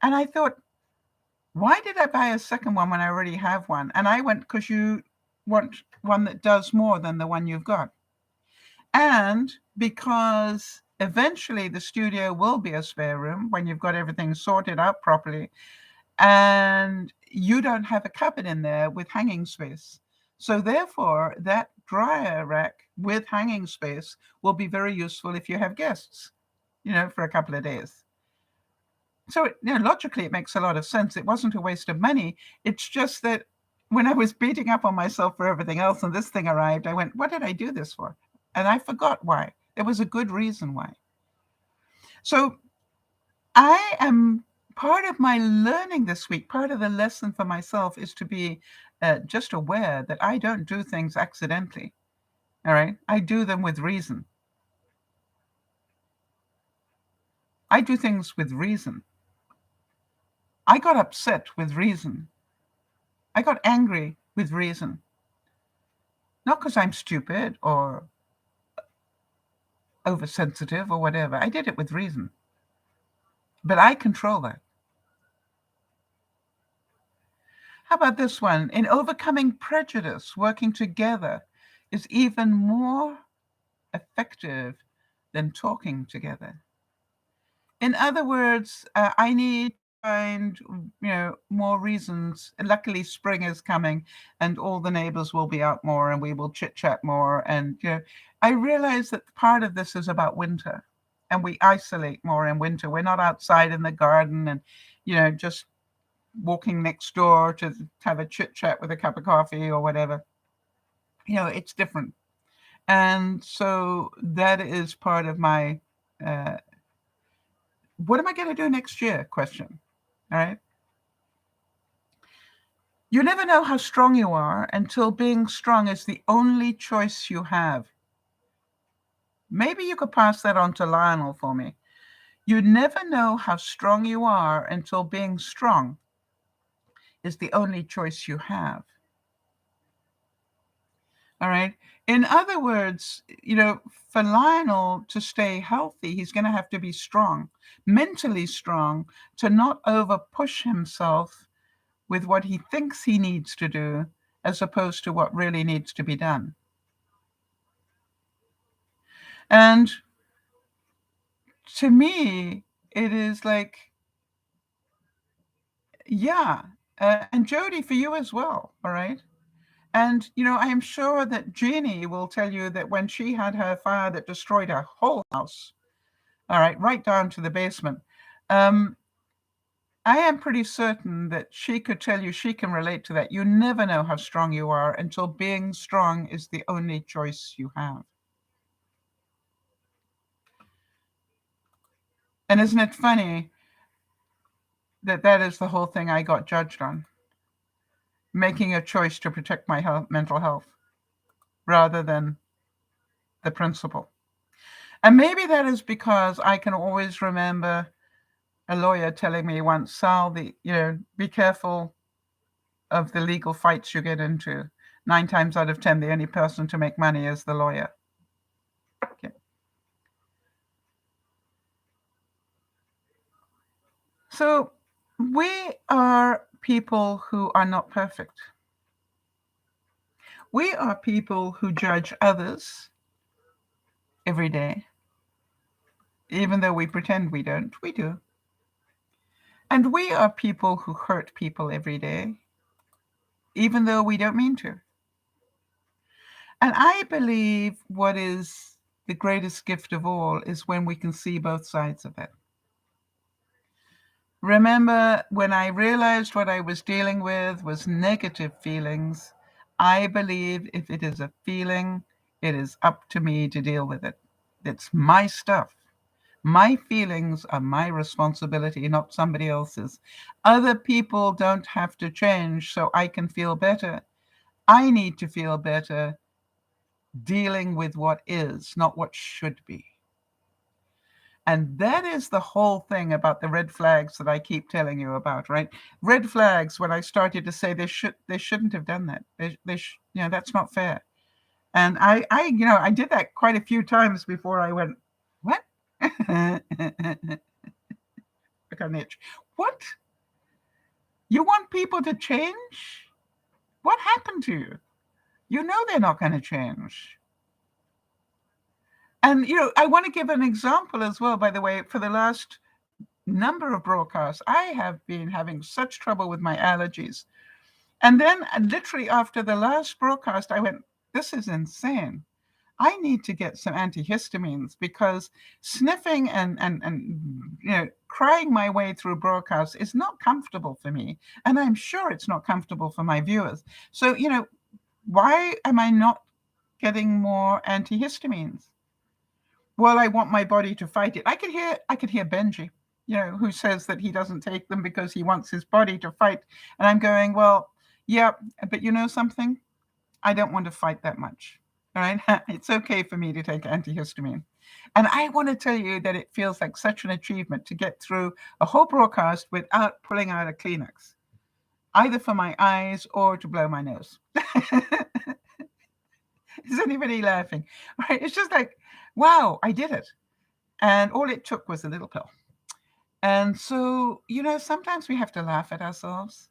And I thought, Why did I buy a second one when I already have one? And I went, because you want one that does more than the one you've got. And because eventually the studio will be a spare room when you've got everything sorted out properly, and you don't have a cupboard in there with hanging space. So therefore, that dryer rack with hanging space will be very useful if you have guests, for a couple of days. So logically, it makes a lot of sense. It wasn't a waste of money. It's just that when I was beating up on myself for everything else and this thing arrived, I went, what did I do this for? And I forgot why. There was a good reason why. So I am part of my learning this week, part of the lesson for myself is to be just aware that I don't do things accidentally. All right. I do them with reason. I do things with reason. I got upset with reason. I got angry with reason. Not because I'm stupid or oversensitive or whatever. I did it with reason. But I control that. How about this one? In overcoming prejudice, working together is even more effective than talking together. In other words, I need to find, more reasons. Luckily, spring is coming, and all the neighbors will be out more, and we will chit chat more. And I realize that part of this is about winter, and we isolate more in winter. We're not outside in the garden, and just walking next door to have a chit chat with a cup of coffee or whatever. It's different. And so that is part of my what am I going to do next year question. All right. You never know how strong you are until being strong is the only choice you have. Maybe you could pass that on to Lionel for me. You never know how strong you are until being strong is the only choice you have. All right. In other words, for Lionel to stay healthy, he's going to have to be strong, mentally strong, to not over push himself with what he thinks he needs to do as opposed to what really needs to be done. And to me, it is like, yeah. And Jody, for you as well. All right. And, I am sure that Jeannie will tell you that when she had her fire that destroyed her whole house, all right, right down to the basement, I am pretty certain that she could tell you, she can relate to that. You never know how strong you are until being strong is the only choice you have. And isn't it funny that that is the whole thing I got judged on? Making a choice to protect my mental health rather than the principle. And maybe that is because I can always remember a lawyer telling me once, Sal, be careful of the legal fights you get into. 9 times out of 10, the only person to make money is the lawyer. Okay. So we are people who are not perfect. We are people who judge others every day. Even though we pretend we don't, we do. And we are people who hurt people every day, even though we don't mean to. And I believe what is the greatest gift of all is when we can see both sides of it. Remember, when I realized what I was dealing with was negative feelings, I believe if it is a feeling, it is up to me to deal with it. It's my stuff. My feelings are my responsibility, not somebody else's. Other people don't have to change so I can feel better. I need to feel better dealing with what is, not what should be. And that is the whole thing about the red flags that I keep telling you about, right? Red flags, when I started to say they shouldn't have done that. That's not fair. And I did that quite a few times before I went, what? I got an itch. What? You want people to change? What happened to you? You know they're not going to change. And, I want to give an example as well, by the way. For the last number of broadcasts, I have been having such trouble with my allergies. And then literally after the last broadcast, I went, this is insane. I need to get some antihistamines because sniffing and crying my way through broadcasts is not comfortable for me. And I'm sure it's not comfortable for my viewers. So, why am I not getting more antihistamines? Well, I want my body to fight it. I could hear Benji, who says that he doesn't take them because he wants his body to fight. And I'm going, well, yeah, but you know something? I don't want to fight that much. All right. It's okay for me to take antihistamine. And I want to tell you that it feels like such an achievement to get through a whole broadcast without pulling out a Kleenex, either for my eyes or to blow my nose. Is anybody laughing? Right? It's just like, wow, I did it. And all it took was a little pill. And so, sometimes we have to laugh at ourselves.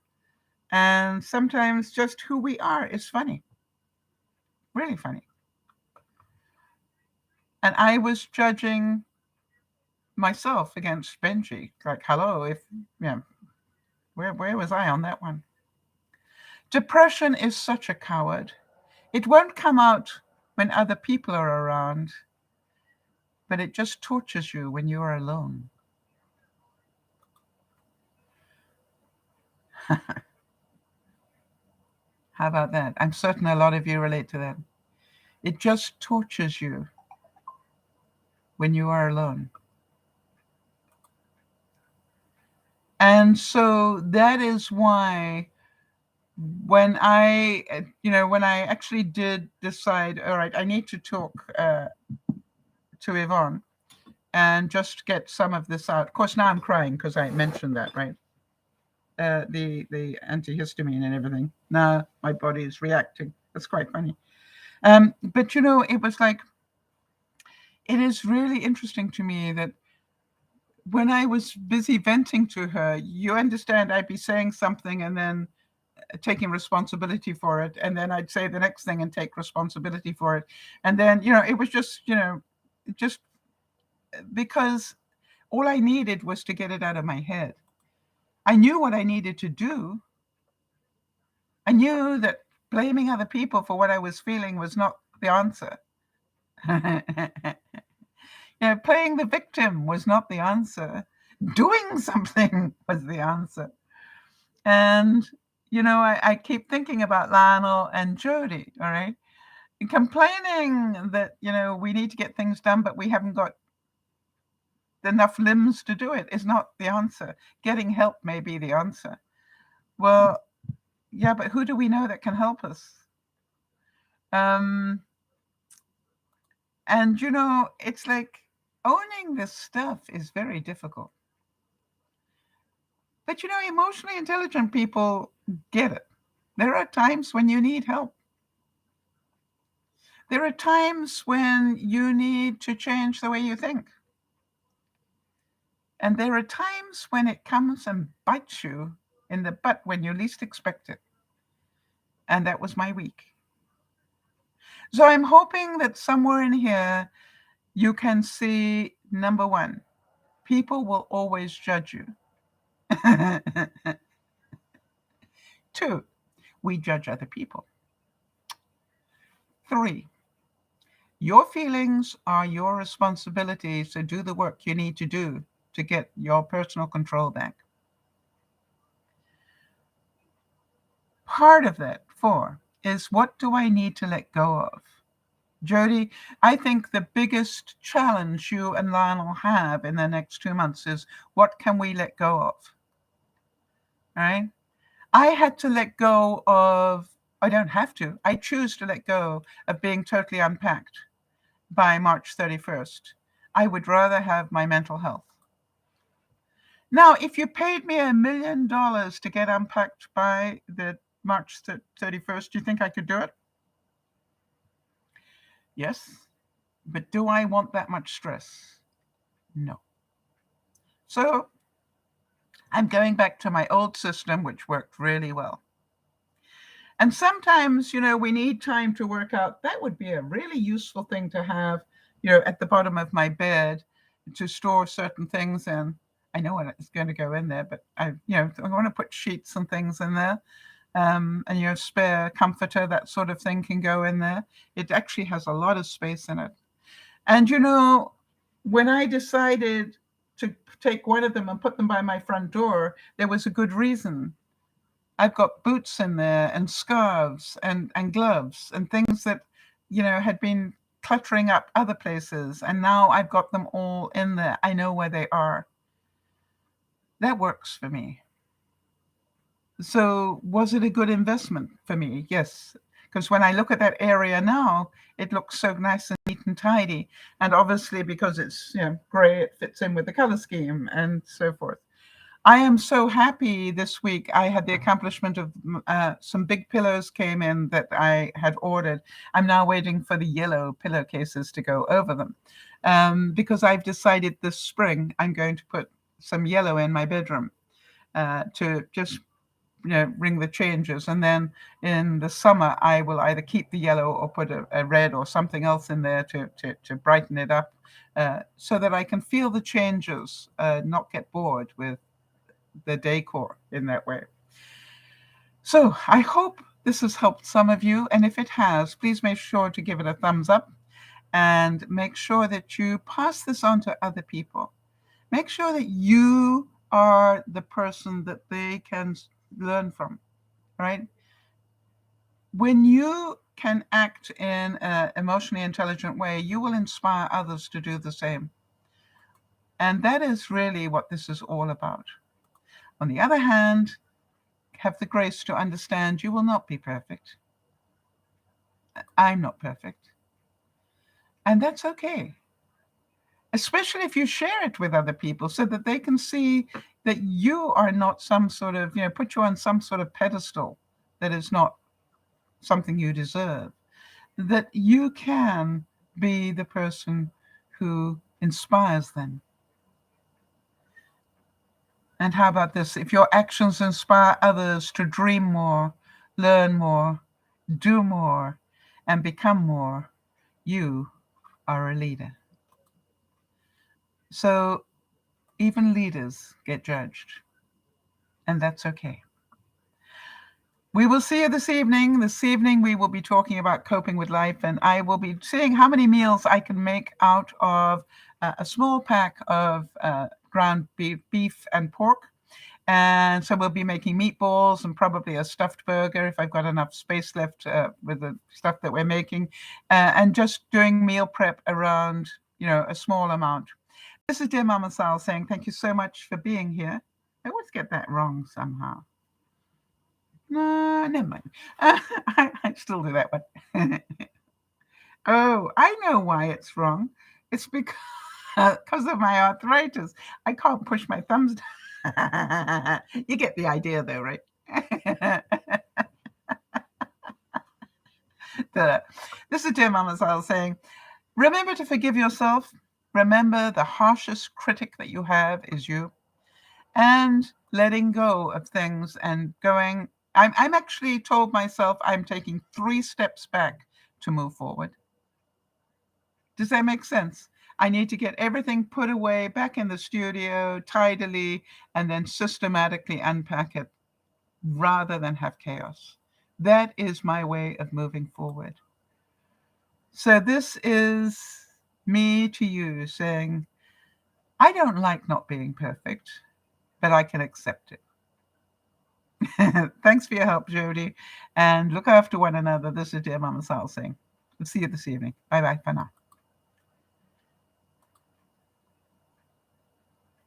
And sometimes just who we are is funny. Really funny. And I was judging myself against Benji. Like, hello, where was I on that one? Depression is such a coward. It won't come out when other people are around, but it just tortures you when you are alone. How about that? I'm certain a lot of you relate to that. It just tortures you when you are alone. And so that is why when I actually did decide, all right, I need to talk to Yvonne and just get some of this out. Of course, now I'm crying because I mentioned that, right? The antihistamine and everything. Now my body is reacting. That's quite funny. But it was like, it is really interesting to me that when I was busy venting to her, you understand, I'd be saying something and then taking responsibility for it, and then I'd say the next thing and take responsibility for it, and then it was just just because all I needed was to get it out of my head. I knew what I needed to do. I knew that blaming other people for what I was feeling was not the answer. Playing the victim was not the answer. Doing something was the answer. And I keep thinking about Lionel and Jody, all right? Complaining that, we need to get things done, but we haven't got enough limbs to do it is not the answer. Getting help may be the answer. Well, yeah, but who do we know that can help us? And, it's like owning this stuff is very difficult. But, emotionally intelligent people get it. There are times when you need help. There are times when you need to change the way you think. And there are times when it comes and bites you in the butt when you least expect it. And that was my week. So I'm hoping that somewhere in here you can see, number one, people will always judge you. 2, we judge other people. 3, your feelings are your responsibility, so do the work you need to do to get your personal control back. Part of that, 4, is what do I need to let go of? Jody, I think the biggest challenge you and Lionel have in the next 2 months is what can we let go of? All right? I had to let go of, I don't have to, I choose to let go of being totally unpacked by March 31st. I would rather have my mental health. Now, if you paid me $1 million to get unpacked by the March 31st, do you think I could do it? Yes. But do I want that much stress? No. So I'm going back to my old system, which worked really well. And sometimes, we need time to work out. That would be a really useful thing to have, at the bottom of my bed to store certain things in. I know what is going to go in there, but I want to put sheets and things in there. And your spare comforter, that sort of thing can go in there. It actually has a lot of space in it. And, when I decided to take one of them and put them by my front door, there was a good reason. I've got boots in there and scarves and gloves and things that, had been cluttering up other places. And now I've got them all in there. I know where they are. That works for me. So was it a good investment for me? Yes. Because when I look at that area now, it looks so nice and neat and tidy. And obviously because it's gray, it fits in with the color scheme and so forth. I am so happy this week. I had the accomplishment of some big pillows came in that I had ordered. I'm now waiting for the yellow pillowcases to go over them because I've decided this spring I'm going to put some yellow in my bedroom to just ring the changes. And then in the summer, I will either keep the yellow or put a red or something else in there to brighten it up so that I can feel the changes, not get bored with the decor in that way. So I hope this has helped some of you. And if it has, please make sure to give it a thumbs up and make sure that you pass this on to other people. Make sure that you are the person that they can learn from, right? When you can act in an emotionally intelligent way, you will inspire others to do the same. And that is really what this is all about. On the other hand, have the grace to understand you will not be perfect. I'm not perfect. And that's okay. Especially if you share it with other people so that they can see that you are not some sort of, put you on some sort of pedestal that is not something you deserve. That you can be the person who inspires them. And how about this? If your actions inspire others to dream more, learn more, do more, and become more, you are a leader. So even leaders get judged, and that's okay. We will see you this evening. This evening we will be talking about coping with life, and I will be seeing how many meals I can make out of a small pack of ground beef and pork. And so we'll be making meatballs and probably a stuffed burger if I've got enough space left with the stuff that we're making, and just doing meal prep around, a small amount. This is Dear Mama Sal saying thank you so much for being here. I always get that wrong somehow. No, never mind. I still do that one. Oh, I know why it's wrong. It's because of my arthritis. I can't push my thumbs down. You get the idea though, right? This is Dear Mama Sal saying, remember to forgive yourself. Remember the harshest critic that you have is you. And letting go of things and going, I'm actually told myself I'm taking 3 steps back to move forward. Does that make sense? I need to get everything put away back in the studio tidily and then systematically unpack it rather than have chaos. That is my way of moving forward. So this is me to you saying, I don't like not being perfect, but I can accept it. Thanks for your help, Jody. And look after one another. This is Dear Mama Sal saying, we'll see you this evening. Bye-bye for now.